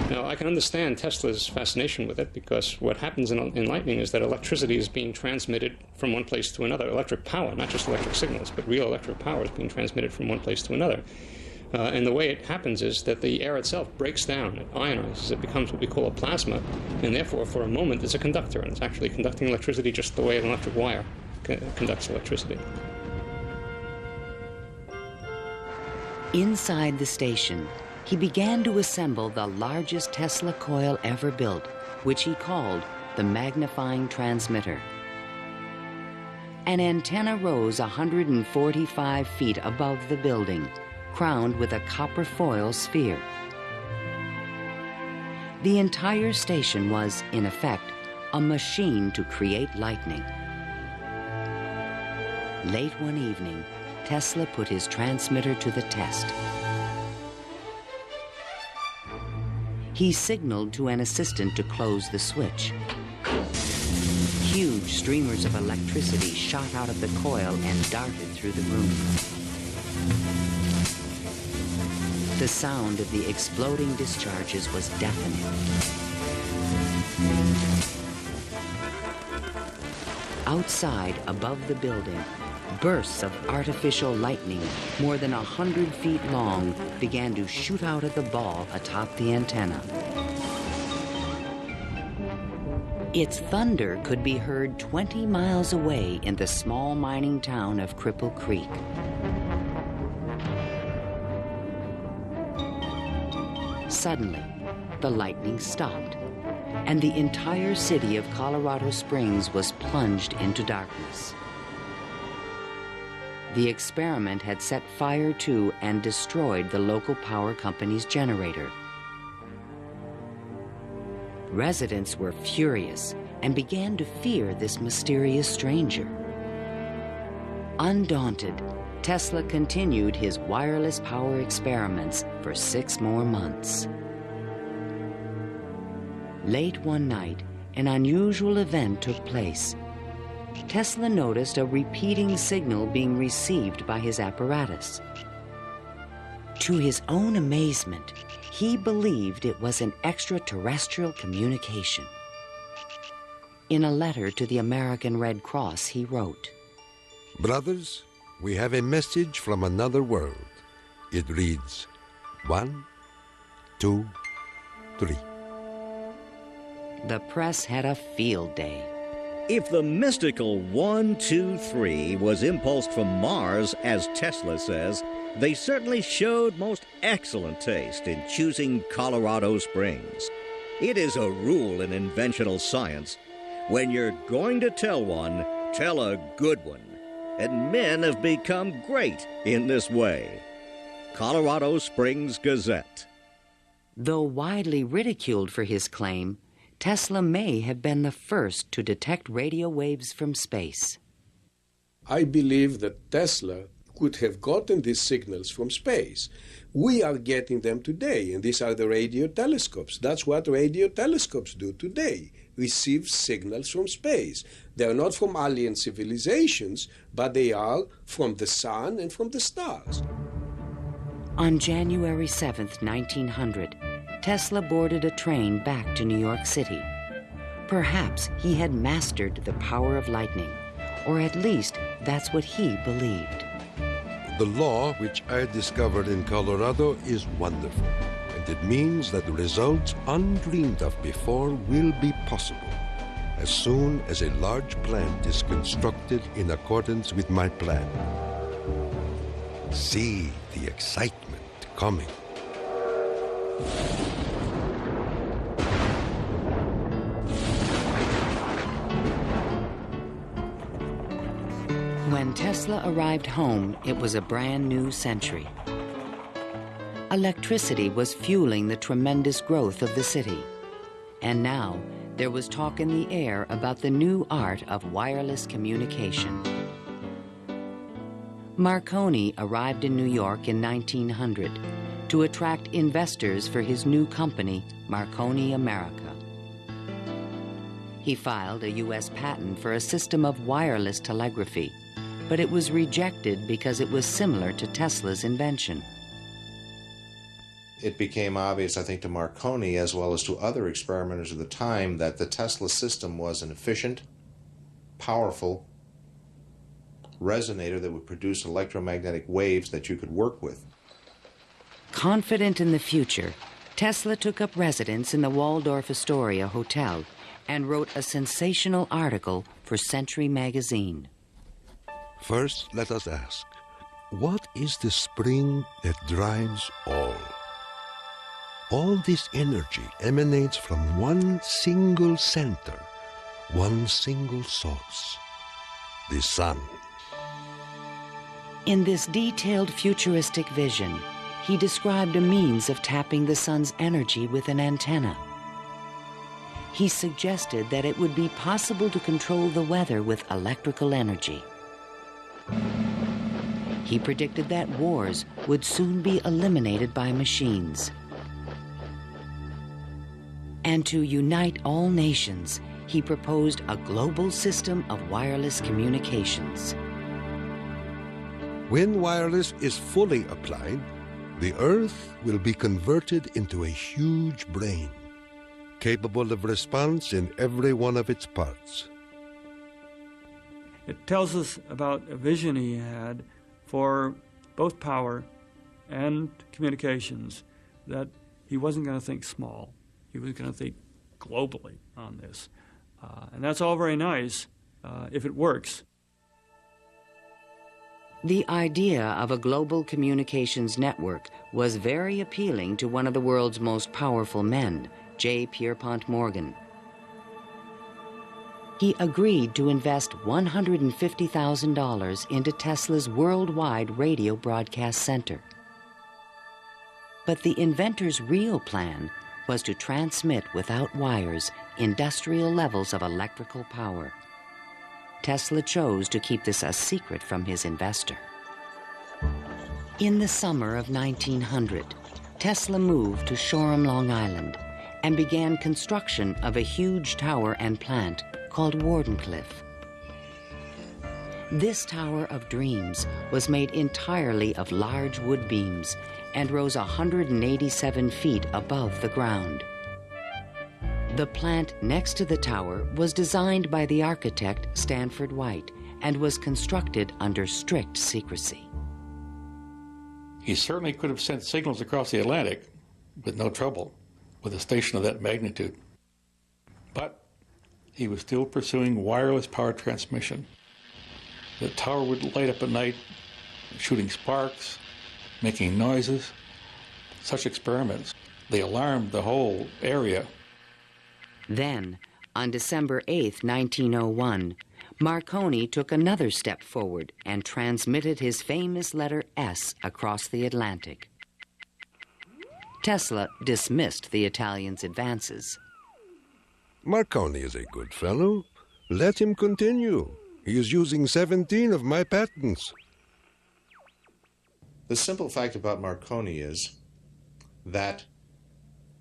Now, I can understand Tesla's fascination with it, because what happens in lightning is that electricity is being transmitted from one place to another. Electric power, not just electric signals, but real electric power is being transmitted from one place to another. And the way it happens is that the air itself breaks down, it ionizes, it becomes what we call a plasma, and therefore, for a moment, it's a conductor, and it's actually conducting electricity just the way an electric wire conducts electricity. Inside the station, he began to assemble the largest Tesla coil ever built, which he called the magnifying transmitter. An antenna rose 145 feet above the building, crowned with a copper foil sphere. The entire station was, in effect, a machine to create lightning. Late one evening, Tesla put his transmitter to the test. He signaled to an assistant to close the switch. Huge streamers of electricity shot out of the coil and darted through the room. The sound of the exploding discharges was deafening. Outside, above the building, bursts of artificial lightning, more than 100 feet long, began to shoot out of the ball atop the antenna. Its thunder could be heard 20 miles away in the small mining town of Cripple Creek. Suddenly, the lightning stopped, and the entire city of Colorado Springs was plunged into darkness. The experiment had set fire to and destroyed the local power company's generator. Residents were furious and began to fear this mysterious stranger. Undaunted, Tesla continued his wireless power experiments for 6 more months. Late one night, an unusual event took place. Tesla noticed a repeating signal being received by his apparatus. To his own amazement, he believed it was an extraterrestrial communication. In a letter to the American Red Cross, he wrote, "Brothers, we have a message from another world. It reads, 1, 2, 3. The press had a field day. If the mystical 1, 2, 3 was impulsed from Mars, as Tesla says, they certainly showed most excellent taste in choosing Colorado Springs. It is a rule in inventional science. When you're going to tell one, tell a good one. And men have become great in this way. Colorado Springs Gazette. Though widely ridiculed for his claim, Tesla may have been the first to detect radio waves from space. I believe that Tesla could have gotten these signals from space. We are getting them today, and these are the radio telescopes. That's what radio telescopes do today, receive signals from space. They are not from alien civilizations, but they are from the sun and from the stars. On January 7th, 1900, Tesla boarded a train back to New York City. Perhaps he had mastered the power of lightning, or at least that's what he believed. The law which I discovered in Colorado is wonderful, and it means that results undreamed of before will be possible as soon as a large plant is constructed in accordance with my plan. See the excitement coming. When Tesla arrived home, it was a brand new century. Electricity was fueling the tremendous growth of the city. And now, there was talk in the air about the new art of wireless communication. Marconi arrived in New York in 1900 to attract investors for his new company, Marconi America. He filed a U.S. patent for a system of wireless telegraphy, but it was rejected because it was similar to Tesla's invention. It became obvious, I think, to Marconi as well as to other experimenters of the time that the Tesla system was an efficient, powerful resonator that would produce electromagnetic waves that you could work with. Confident in the future, Tesla took up residence in the Waldorf Astoria Hotel and wrote a sensational article for Century magazine. First, let us ask, what is the spring that drives all? All this energy emanates from one single center, one single source, the sun. In this detailed futuristic vision, he described a means of tapping the sun's energy with an antenna. He suggested that it would be possible to control the weather with electrical energy. He predicted that wars would soon be eliminated by machines. And to unite all nations, he proposed a global system of wireless communications. When wireless is fully applied, the Earth will be converted into a huge brain, capable of response in every one of its parts. It tells us about a vision he had for both power and communications, that he wasn't going to think small. He was going to think globally on this. And that's all very nice if it works. The idea of a global communications network was very appealing to one of the world's most powerful men, J. Pierpont Morgan. He agreed to invest $150,000 into Tesla's worldwide radio broadcast center. But the inventor's real plan was to transmit without wires industrial levels of electrical power. Tesla chose to keep this a secret from his investor. In the summer of 1900, Tesla moved to Shoreham, Long Island, and began construction of a huge tower and plant called Wardenclyffe. This Tower of Dreams was made entirely of large wood beams and rose 187 feet above the ground. The plant next to the tower was designed by the architect Stanford White and was constructed under strict secrecy. He certainly could have sent signals across the Atlantic with no trouble with a station of that magnitude. But he was still pursuing wireless power transmission. The tower would light up at night, shooting sparks, making noises. Such experiments, they alarmed the whole area. Then, on December 8, 1901, Marconi took another step forward and transmitted his famous letter S across the Atlantic. Tesla dismissed the Italian's advances. Marconi is a good fellow. Let him continue. He is using 17 of my patents. The simple fact about Marconi is that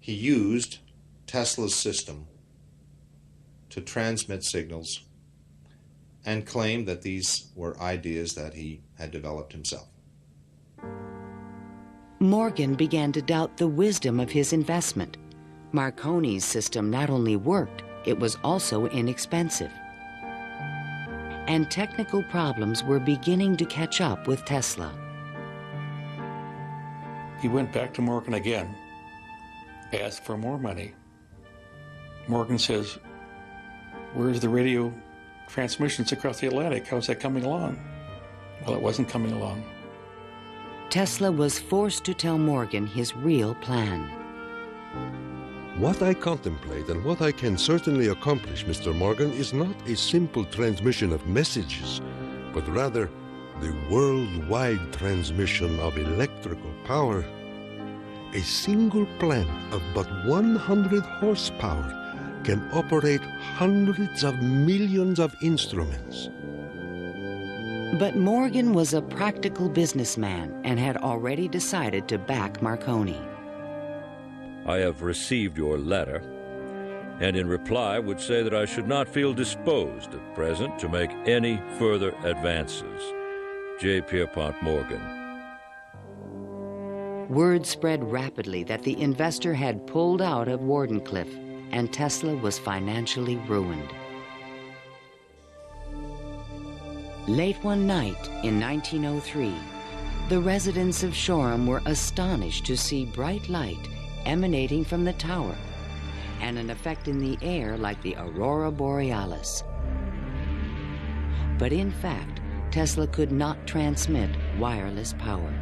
he used Tesla's system to transmit signals and claimed that these were ideas that he had developed himself. Morgan began to doubt the wisdom of his investment. Marconi's system not only worked, it was also inexpensive. And technical problems were beginning to catch up with Tesla. He went back to Morgan again, asked for more money. Morgan says, "Where's the radio transmissions across the Atlantic? How's that coming along?" Well, it wasn't coming along. Tesla was forced to tell Morgan his real plan. What I contemplate and what I can certainly accomplish, Mr. Morgan, is not a simple transmission of messages, but rather the worldwide transmission of electrical power. A single plant of but 100 horsepower can operate hundreds of millions of instruments. But Morgan was a practical businessman and had already decided to back Marconi. I have received your letter. and in reply would say that I should not feel disposed at present to make any further advances. J. Pierpont Morgan. Word spread rapidly that the investor had pulled out of Wardenclyffe, and Tesla was financially ruined. Late one night in 1903, the residents of Shoreham were astonished to see bright light emanating from the tower and an effect in the air like the aurora borealis. But in fact, Tesla could not transmit wireless power.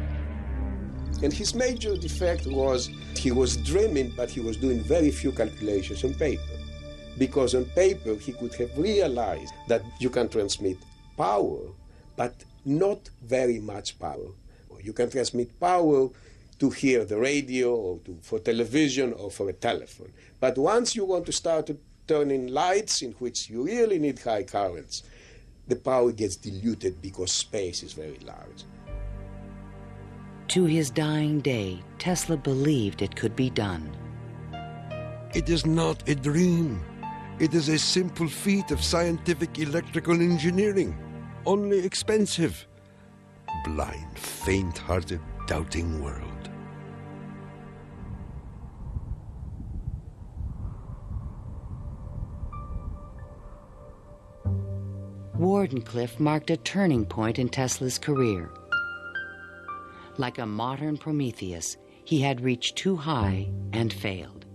And his major defect was he was dreaming, but he was doing very few calculations on paper. Because on paper, he could have realized that you can transmit power, but not very much power. You can transmit power to hear the radio or for television or for a telephone. But once you want to start turning lights in which you really need high currents, the power gets diluted because space is very large. To his dying day, Tesla believed it could be done. It is not a dream. It is a simple feat of scientific electrical engineering, only expensive. Blind, faint-hearted, doubting world. Wardenclyffe marked a turning point in Tesla's career. Like a modern Prometheus, he had reached too high and failed.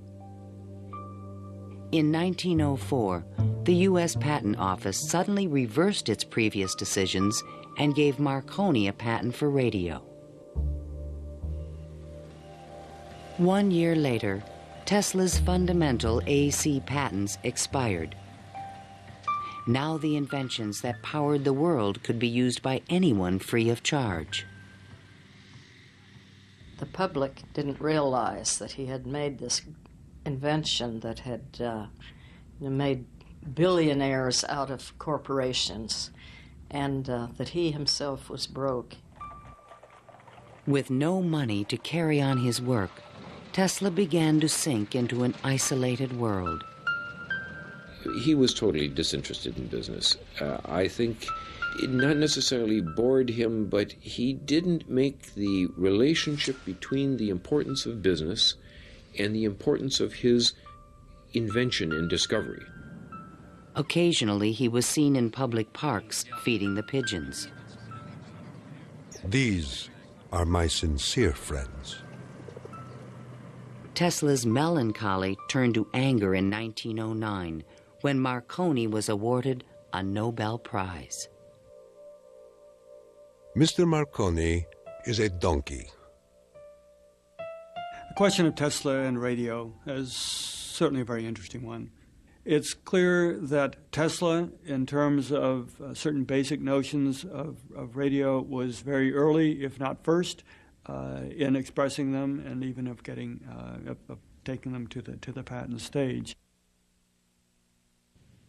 In 1904, the U.S. Patent Office suddenly reversed its previous decisions and gave Marconi a patent for radio. 1 year later, Tesla's fundamental AC patents expired. Now the inventions that powered the world could be used by anyone free of charge. The public didn't realize that he had made this invention that had made billionaires out of corporations, and that he himself was broke. With no money to carry on his work, Tesla began to sink into an isolated world. He was totally disinterested in business. I think it not necessarily bored him, but he didn't make the relationship between the importance of business and the importance of his invention and discovery. Occasionally, he was seen in public parks feeding the pigeons. These are my sincere friends. Tesla's melancholy turned to anger in 1909 when Marconi was awarded a Nobel Prize. Mr. Marconi is a donkey. The question of Tesla and radio is certainly a very interesting one. It's clear that Tesla, in terms of certain basic notions of radio, was very early, if not first, in expressing them and even of getting of taking them to the patent stage.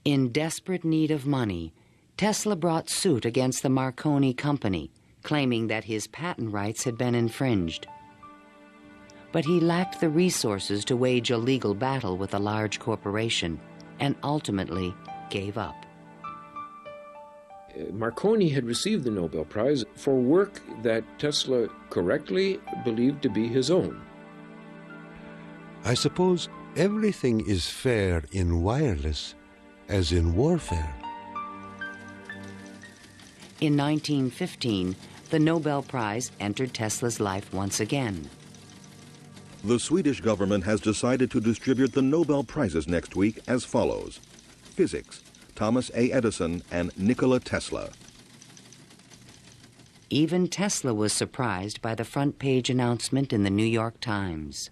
In desperate need of money, Tesla brought suit against the Marconi company, claiming that his patent rights had been infringed. But he lacked the resources to wage a legal battle with a large corporation, and ultimately gave up. Marconi had received the Nobel Prize for work that Tesla correctly believed to be his own. I suppose everything is fair in wireless as in warfare. In 1915, the Nobel Prize entered Tesla's life once again. The Swedish government has decided to distribute the Nobel Prizes next week as follows. Physics, Thomas A. Edison and Nikola Tesla. Even Tesla was surprised by the front-page announcement in the New York Times.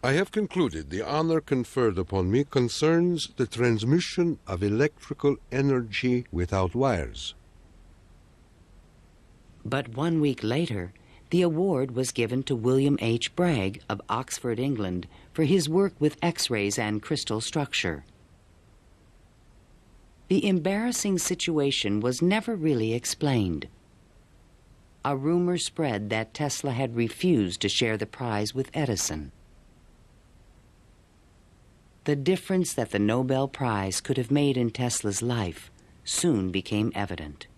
I have concluded the honor conferred upon me concerns the transmission of electrical energy without wires. But 1 week later, the award was given to William H. Bragg of Oxford, England, for his work with X-rays and crystal structure. The embarrassing situation was never really explained. A rumor spread that Tesla had refused to share the prize with Edison. The difference that the Nobel Prize could have made in Tesla's life soon became evident.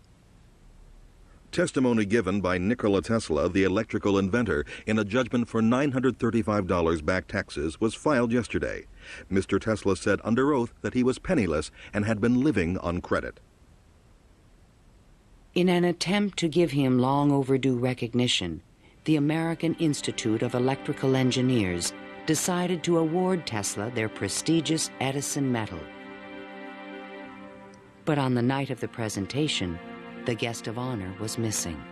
Testimony given by Nikola Tesla, the electrical inventor, in a judgment for $935 back taxes was filed yesterday. Mr. Tesla said under oath that he was penniless and had been living on credit. In an attempt to give him long overdue recognition, the American Institute of Electrical Engineers decided to award Tesla their prestigious Edison Medal. But on the night of the presentation, the guest of honor was missing.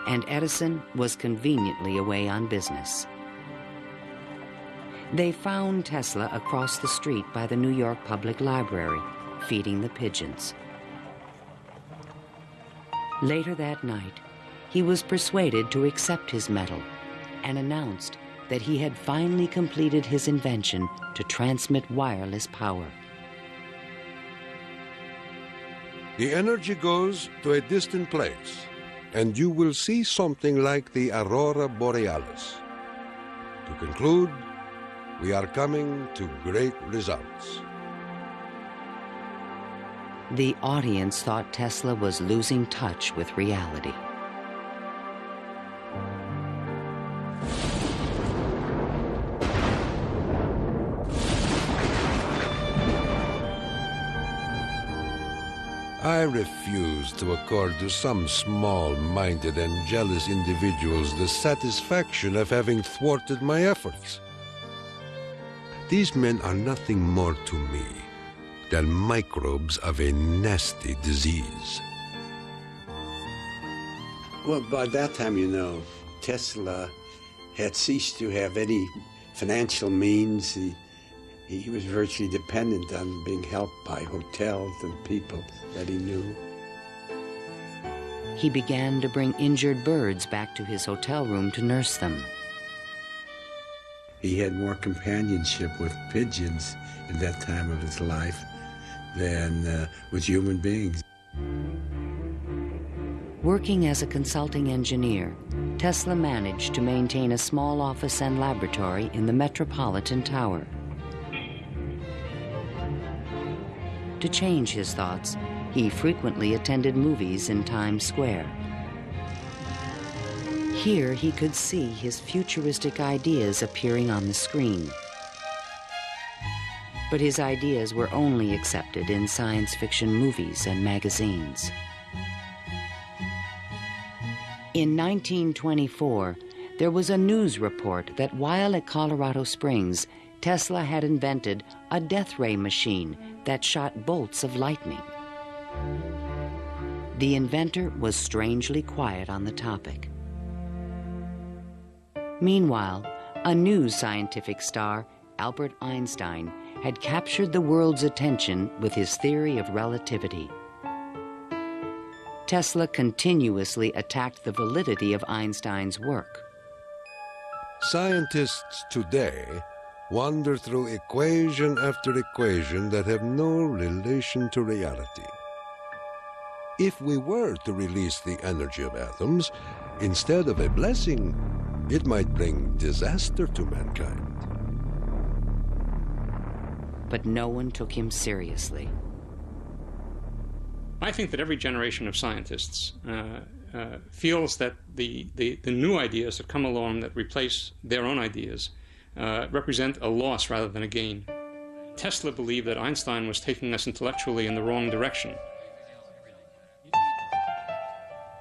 And Edison was conveniently away on business. They found Tesla across the street by the New York Public Library, feeding the pigeons. Later that night, he was persuaded to accept his medal and announced that he had finally completed his invention to transmit wireless power. The energy goes to a distant place, and you will see something like the aurora borealis. To conclude, we are coming to great results. The audience thought Tesla was losing touch with reality. I refuse to accord to some small-minded and jealous individuals the satisfaction of having thwarted my efforts. These men are nothing more to me than microbes of a nasty disease. Well, by that time, you know, Tesla had ceased to have any financial means. He was virtually dependent on being helped by hotels and people that he knew. He began to bring injured birds back to his hotel room to nurse them. He had more companionship with pigeons in that time of his life than with human beings. Working as a consulting engineer, Tesla managed to maintain a small office and laboratory in the Metropolitan Tower. To change his thoughts, he frequently attended movies in Times Square. Here he could see his futuristic ideas appearing on the screen. But his ideas were only accepted in science fiction movies and magazines. In 1924, there was a news report that while at Colorado Springs, Tesla had invented a death ray machine that shot bolts of lightning. The inventor was strangely quiet on the topic. Meanwhile, a new scientific star, Albert Einstein, had captured the world's attention with his theory of relativity. Tesla continuously attacked the validity of Einstein's work. Scientists today wander through equation after equation that have no relation to reality. If we were to release the energy of atoms, instead of a blessing, it might bring disaster to mankind. But no one took him seriously. I think that every generation of scientists feels that the new ideas that come along that replace their own ideas represent a loss rather than a gain. Tesla believed that Einstein was taking us intellectually in the wrong direction.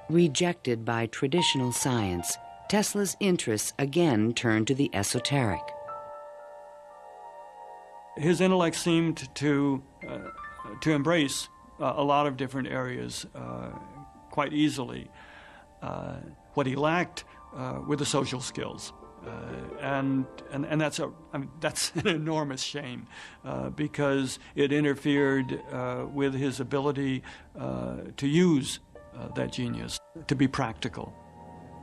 Rejected by traditional science, Tesla's interests again turned to the esoteric. His intellect seemed to embrace a lot of different areas quite easily. What he lacked were the social skills. And that's an enormous shame because it interfered with his ability to use that genius, to be practical.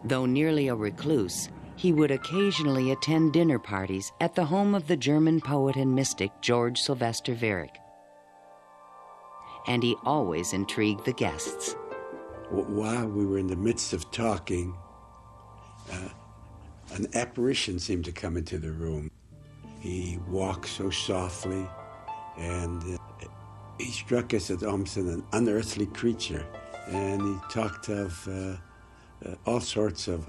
Though nearly a recluse, he would occasionally attend dinner parties at the home of the German poet and mystic George Sylvester Viereck. And he always intrigued the guests. While we were in the midst of talking, an apparition seemed to come into the room. He walked so softly, and he struck us as almost an unearthly creature. And he talked of all sorts of,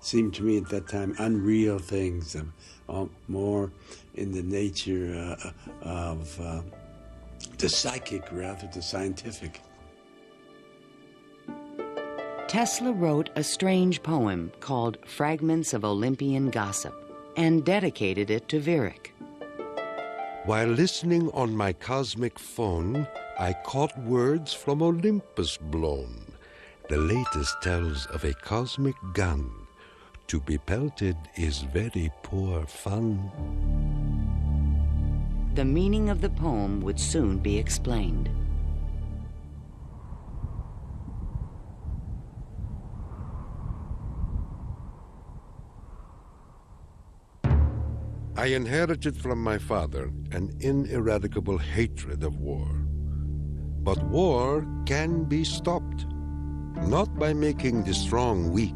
seemed to me at that time, unreal things, more in the nature of the psychic rather than scientific. Tesla wrote a strange poem called Fragments of Olympian Gossip and dedicated it to Viereck. While listening on my cosmic phone, I caught words from Olympus blown. The latest tells of a cosmic gun. To be pelted is very poor fun. The meaning of the poem would soon be explained. I inherited from my father an ineradicable hatred of war. But war can be stopped, not by making the strong weak,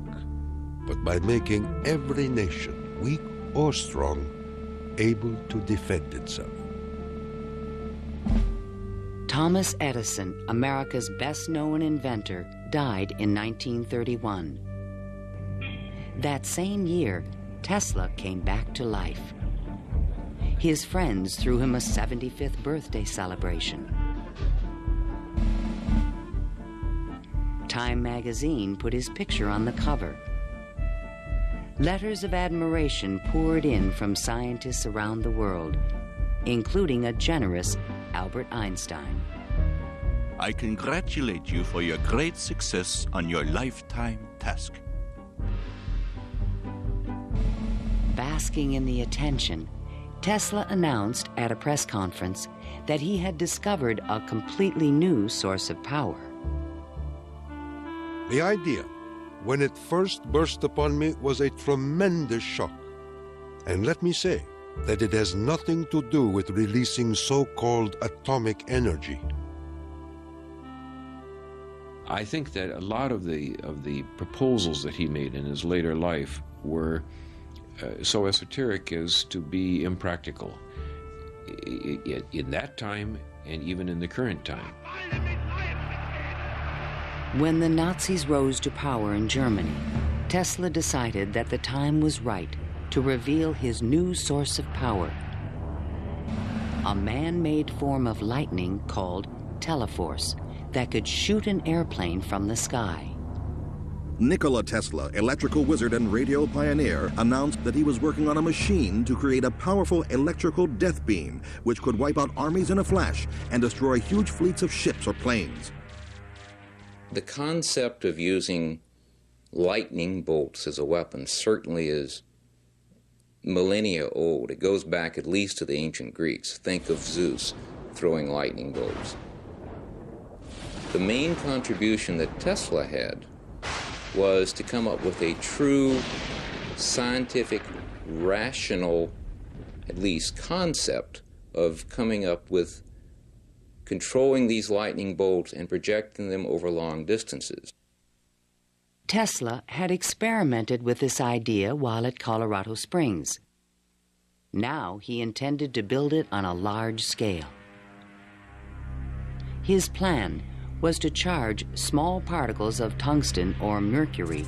but by making every nation, weak or strong, able to defend itself. Thomas Edison, America's best-known inventor, died in 1931. That same year, Tesla came back to life. His friends threw him a 75th birthday celebration. Time magazine put his picture on the cover. Letters of admiration poured in from scientists around the world, including a generous Albert Einstein. I congratulate you for your great success on your lifetime task. Basking in the attention, Tesla announced at a press conference that he had discovered a completely new source of power. The idea, when it first burst upon me, was a tremendous shock. And let me say that it has nothing to do with releasing so-called atomic energy. I think that a lot of the proposals that he made in his later life were so esoteric as to be impractical in that time and even in the current time. When the Nazis rose to power in Germany, Tesla decided that the time was right to reveal his new source of power, a man-made form of lightning called teleforce that could shoot an airplane from the sky. Nikola Tesla, electrical wizard and radio pioneer, announced that he was working on a machine to create a powerful electrical death beam which could wipe out armies in a flash and destroy huge fleets of ships or planes. The concept of using lightning bolts as a weapon certainly is millennia old. It goes back at least to the ancient Greeks. Think of Zeus throwing lightning bolts. The main contribution that Tesla had was to come up with a true scientific, rational, at least concept of coming up with controlling these lightning bolts and projecting them over long distances. Tesla had experimented with this idea while at Colorado Springs. Now he intended to build it on a large scale. His plan was to charge small particles of tungsten or mercury,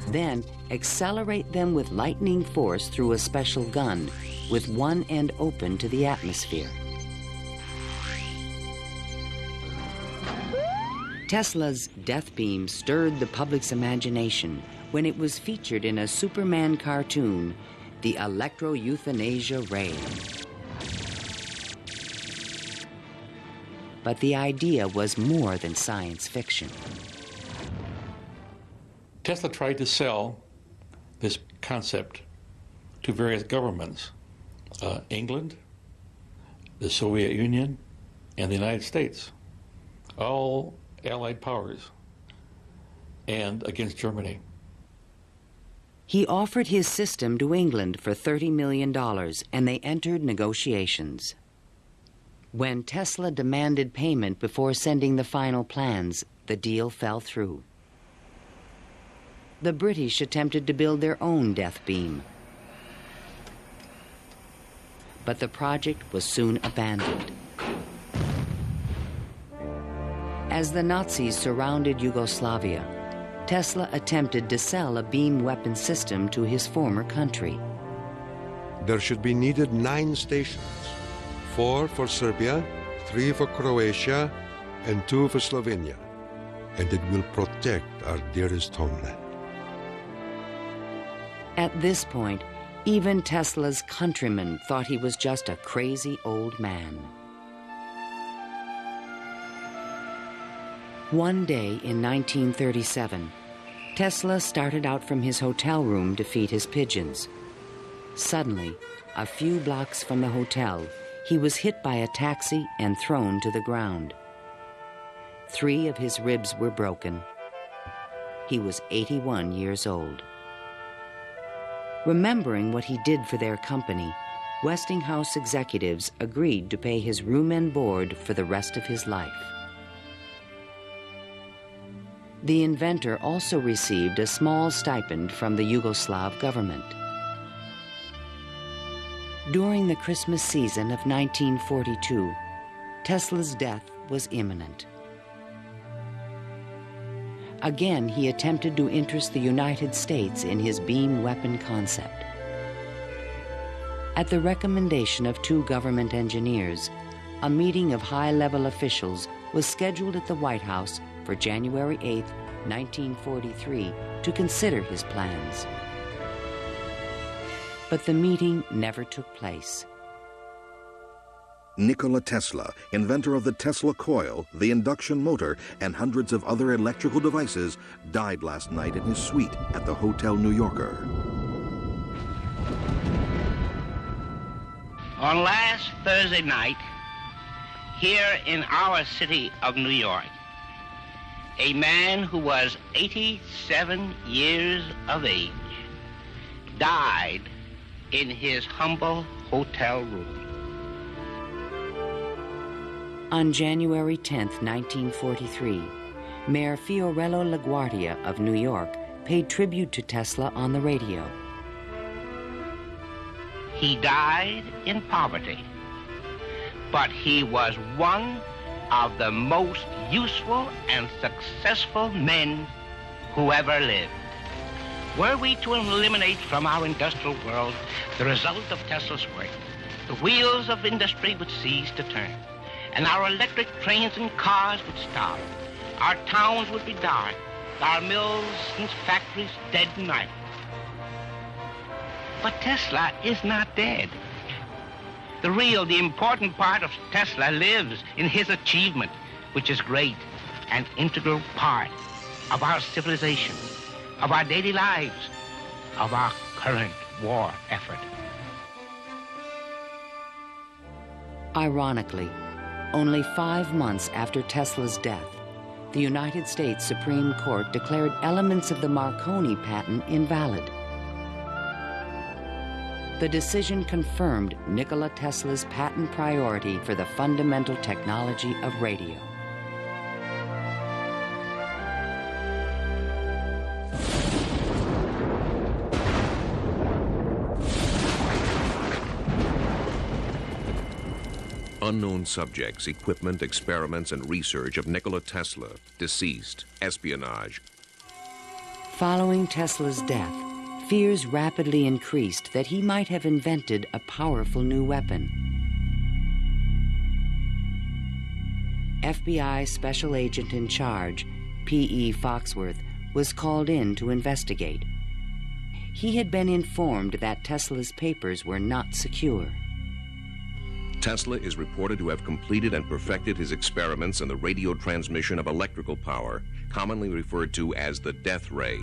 then accelerate them with lightning force through a special gun with one end open to the atmosphere. Tesla's death beam stirred the public's imagination when it was featured in a Superman cartoon, the Electro-Euthanasia Ray. But the idea was more than science fiction. Tesla tried to sell this concept to various governments, England, the Soviet Union, and the United States, all Allied powers, and against Germany. He offered his system to England for $30 million, and they entered negotiations. When Tesla demanded payment before sending the final plans, the deal fell through. The British attempted to build their own death beam. but the project was soon abandoned. As the Nazis surrounded Yugoslavia, Tesla attempted to sell a beam weapon system to his former country. There should be needed 9 stations, 4 for Serbia, 3 for Croatia, and 2 for Slovenia, and it will protect our dearest homeland. At this point, even Tesla's countrymen thought he was just a crazy old man. One day in 1937, Tesla started out from his hotel room to feed his pigeons. Suddenly, a few blocks from the hotel, he was hit by a taxi and thrown to the ground. 3 of his ribs were broken. He was 81 years old. Remembering what he did for their company, Westinghouse executives agreed to pay his room and board for the rest of his life. The inventor also received a small stipend from the Yugoslav government. During the Christmas season of 1942, Tesla's death was imminent. Again, he attempted to interest the United States in his beam weapon concept. At the recommendation of 2 government engineers, a meeting of high-level officials was scheduled at the White House for January 8, 1943, to consider his plans. But the meeting never took place. Nikola Tesla, inventor of the Tesla coil, the induction motor, and hundreds of other electrical devices, died last night in his suite at the Hotel New Yorker. On last Thursday night, here in our city of New York, a man who was 87 years of age died in his humble hotel room. On January 10, 1943, Mayor Fiorello LaGuardia of New York paid tribute to Tesla on the radio. He died in poverty, but he was one of the most useful and successful men who ever lived. Were we to eliminate from our industrial world the result of Tesla's work, the wheels of industry would cease to turn, and our electric trains and cars would stop. Our towns would be dark, our mills and factories dead and idle. But Tesla is not dead. The important part of Tesla lives in his achievement, which is great, an integral part of our civilization, of our daily lives, of our current war effort. Ironically, only 5 months after Tesla's death, the United States Supreme Court declared elements of the Marconi patent invalid. The decision confirmed Nikola Tesla's patent priority for the fundamental technology of radio. Unknown subjects, equipment, experiments, and research of Nikola Tesla, deceased, espionage. Following Tesla's death, fears rapidly increased that he might have invented a powerful new weapon. FBI Special Agent in Charge, P.E. Foxworth, was called in to investigate. He had been informed that Tesla's papers were not secure. Tesla is reported to have completed and perfected his experiments in the radio transmission of electrical power, commonly referred to as the death ray.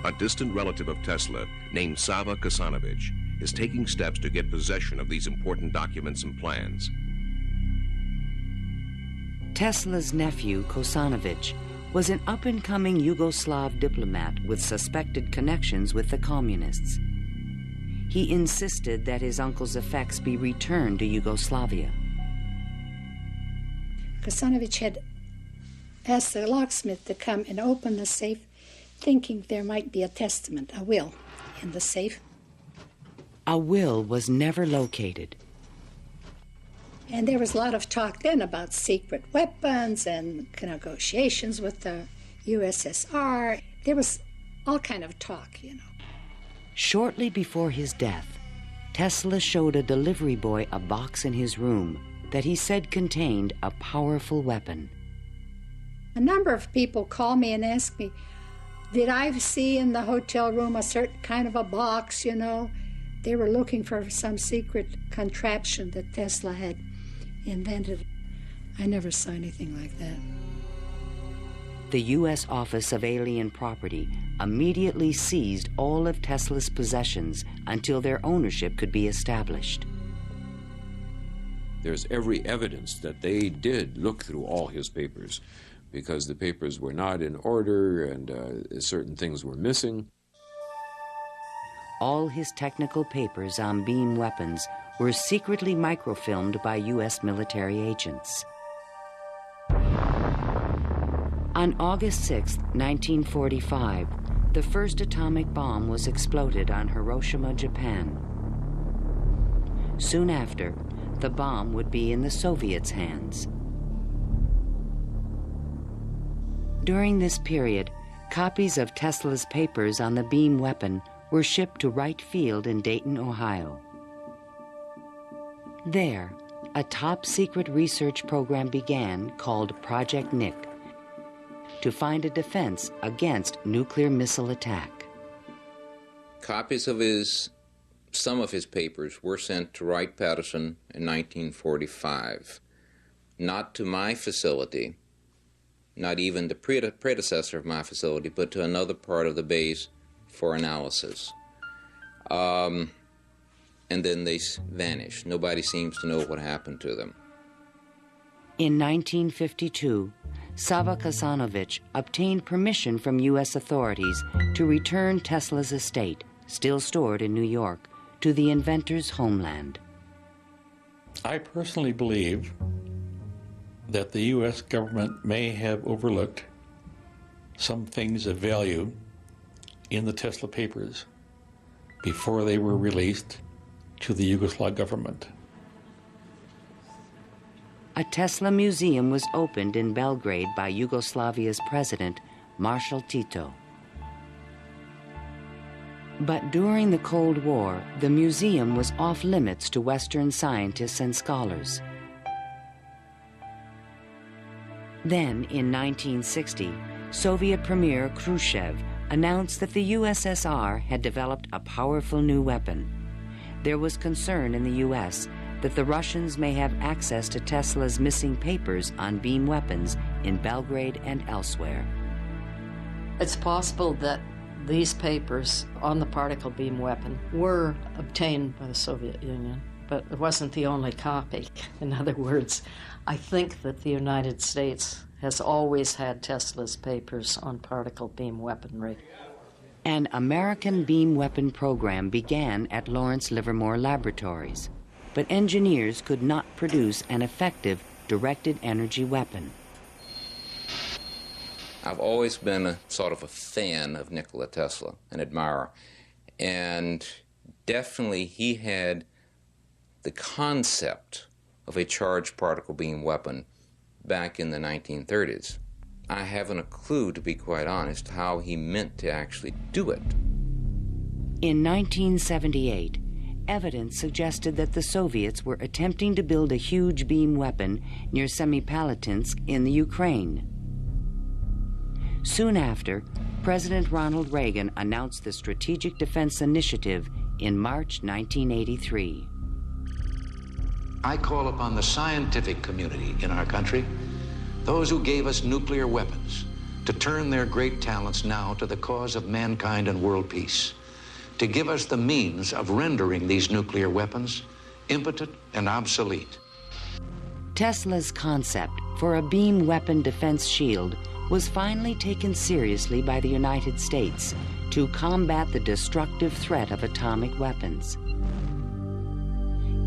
A distant relative of Tesla, named Sava Kosanovich, is taking steps to get possession of these important documents and plans. Tesla's nephew, Kosanovich, was an up-and-coming Yugoslav diplomat with suspected connections with the communists. He insisted that his uncle's effects be returned to Yugoslavia. Kosanovich had asked the locksmith to come and open the safe, thinking there might be a testament, a will, in the safe. A will was never located. And there was a lot of talk then about secret weapons and negotiations with the USSR. There was all kind of talk, you know. Shortly before his death, Tesla showed a delivery boy a box in his room that he said contained a powerful weapon. A number of people called me and asked me, did I see in the hotel room a certain kind of a box, you know? They were looking for some secret contraption that Tesla had invented. I never saw anything like that. The U.S. Office of Alien Property immediately seized all of Tesla's possessions until their ownership could be established. There's every evidence that they did look through all his papers, because the papers were not in order and certain things were missing. All his technical papers on beam weapons were secretly microfilmed by U.S. military agents. On August 6, 1945, the first atomic bomb was exploded on Hiroshima, Japan. Soon after, the bomb would be in the Soviets' hands. During this period, copies of Tesla's papers on the beam weapon were shipped to Wright Field in Dayton, Ohio. There, a top-secret research program began called Project Nick to find a defense against nuclear missile attack. Copies of some of his papers were sent to Wright-Patterson in 1945, not to my facility, not even the predecessor of my facility, but to another part of the base for analysis. And then they vanished. Nobody seems to know what happened to them. In 1952, Sava Kasanovich obtained permission from U.S. authorities to return Tesla's estate, still stored in New York, to the inventor's homeland. I personally believe that the U.S. government may have overlooked some things of value in the Tesla papers before they were released to the Yugoslav government. A Tesla museum was opened in Belgrade by Yugoslavia's president, Marshal Tito. But during the Cold War, the museum was off limits to Western scientists and scholars. Then, in 1960, Soviet Premier Khrushchev announced that the USSR had developed a powerful new weapon. There was concern in the U.S. that the Russians may have access to Tesla's missing papers on beam weapons in Belgrade and elsewhere. It's possible that these papers on the particle beam weapon were obtained by the Soviet Union, but it wasn't the only copy. In other words, I think that the United States has always had Tesla's papers on particle beam weaponry. An American beam weapon program began at Lawrence Livermore Laboratories, but engineers could not produce an effective directed energy weapon. I've always been a sort of a fan of Nikola Tesla, an admirer, and definitely he had the concept of a charged particle beam weapon back in the 1930s. I haven't a clue, to be quite honest, how he meant to actually do it. In 1978, evidence suggested that the Soviets were attempting to build a huge beam weapon near Semipalatinsk in the Ukraine. Soon after, President Ronald Reagan announced the Strategic Defense Initiative in March 1983. I call upon the scientific community in our country, those who gave us nuclear weapons, to turn their great talents now to the cause of mankind and world peace, to give us the means of rendering these nuclear weapons impotent and obsolete. Tesla's concept for a beam weapon defense shield was finally taken seriously by the United States to combat the destructive threat of atomic weapons.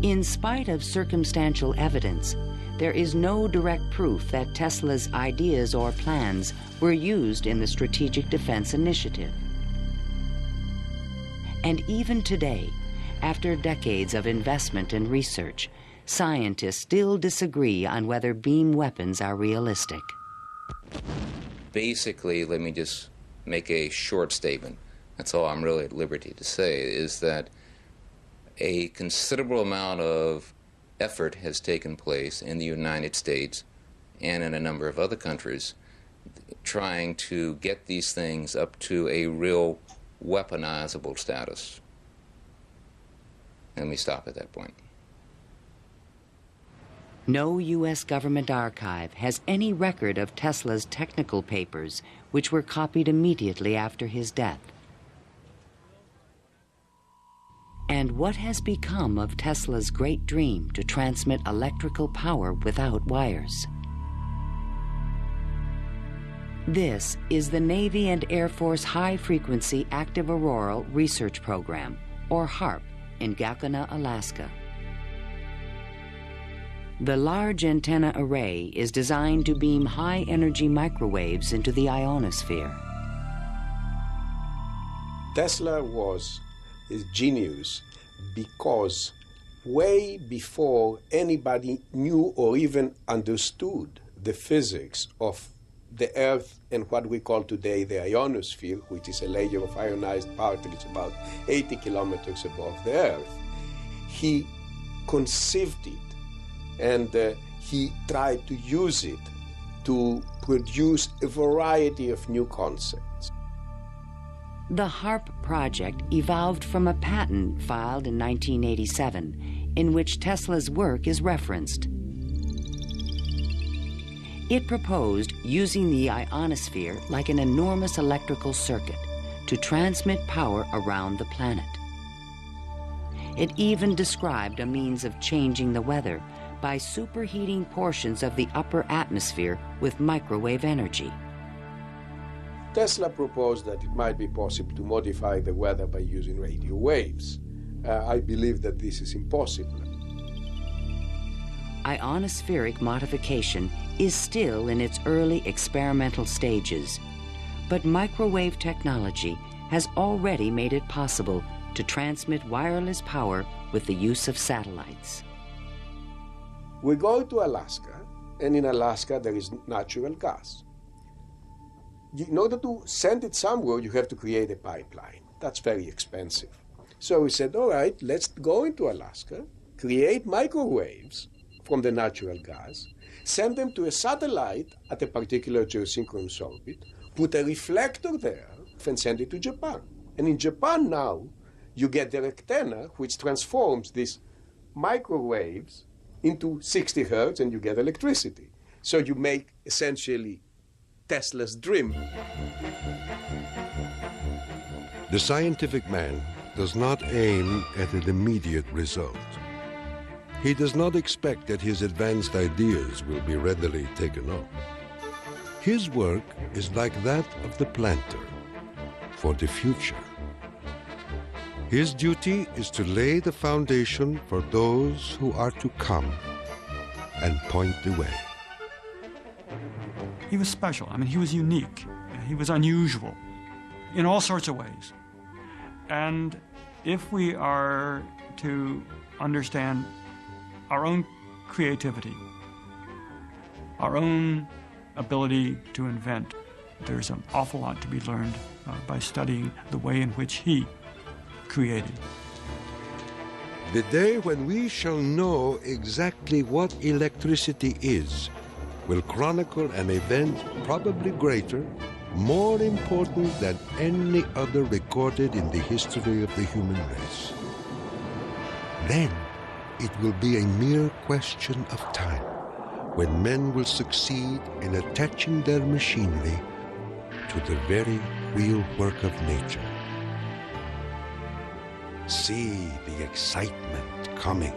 In spite of circumstantial evidence, there is no direct proof that Tesla's ideas or plans were used in the Strategic Defense Initiative. And even today, After decades of investment and research, scientists still disagree on whether beam weapons are realistic. Basically, let me just make a short statement. That's all I'm really at liberty to say, is that a considerable amount of effort has taken place in the United States and in a number of other countries trying to get these things up to a real weaponizable status. Let me stop at that point. No U.S. government archive has any record of Tesla's technical papers, which were copied immediately after his death. And what has become of Tesla's great dream to transmit electrical power without wires? This is the Navy and Air Force High Frequency Active Auroral Research Program, or HAARP, in Gakona, Alaska. The large antenna array is designed to beam high-energy microwaves into the ionosphere. Tesla was a genius because way before anybody knew or even understood the physics of the Earth and what we call today the ionosphere, which is a layer of ionized particles about 80 kilometers above the Earth, he conceived it and he tried to use it to produce a variety of new concepts. The HAARP project evolved from a patent filed in 1987 in which Tesla's work is referenced. It proposed using the ionosphere like an enormous electrical circuit to transmit power around the planet. It even described a means of changing the weather by superheating portions of the upper atmosphere with microwave energy. Tesla proposed that it might be possible to modify the weather by using radio waves. I believe that this is impossible. Ionospheric modification is still in its early experimental stages, but microwave technology has already made it possible to transmit wireless power with the use of satellites. We go to Alaska, and in Alaska there is natural gas. In order to send it somewhere, you have to create a pipeline. That's very expensive. So we said, all right, let's go into Alaska, create microwaves from the natural gas, send them to a satellite at a particular geosynchronous orbit, put a reflector there, and send it to Japan. And in Japan now, you get the antenna, which transforms these microwaves into 60 hertz, and you get electricity. So you make essentially Tesla's dream. The scientific man does not aim at an immediate result. He does not expect that his advanced ideas will be readily taken up. His work is like that of the planter for the future. His duty is to lay the foundation for those who are to come and point the way. He was special. I mean, he was unique. He was unusual in all sorts of ways. And if we are to understand our own creativity, our own ability to invent, there's an awful lot to be learned by studying the way in which he created. The day when we shall know exactly what electricity is will chronicle an event probably greater, more important than any other recorded in the history of the human race. Then it will be a mere question of time when men will succeed in attaching their machinery to the very real work of nature. See the excitement coming.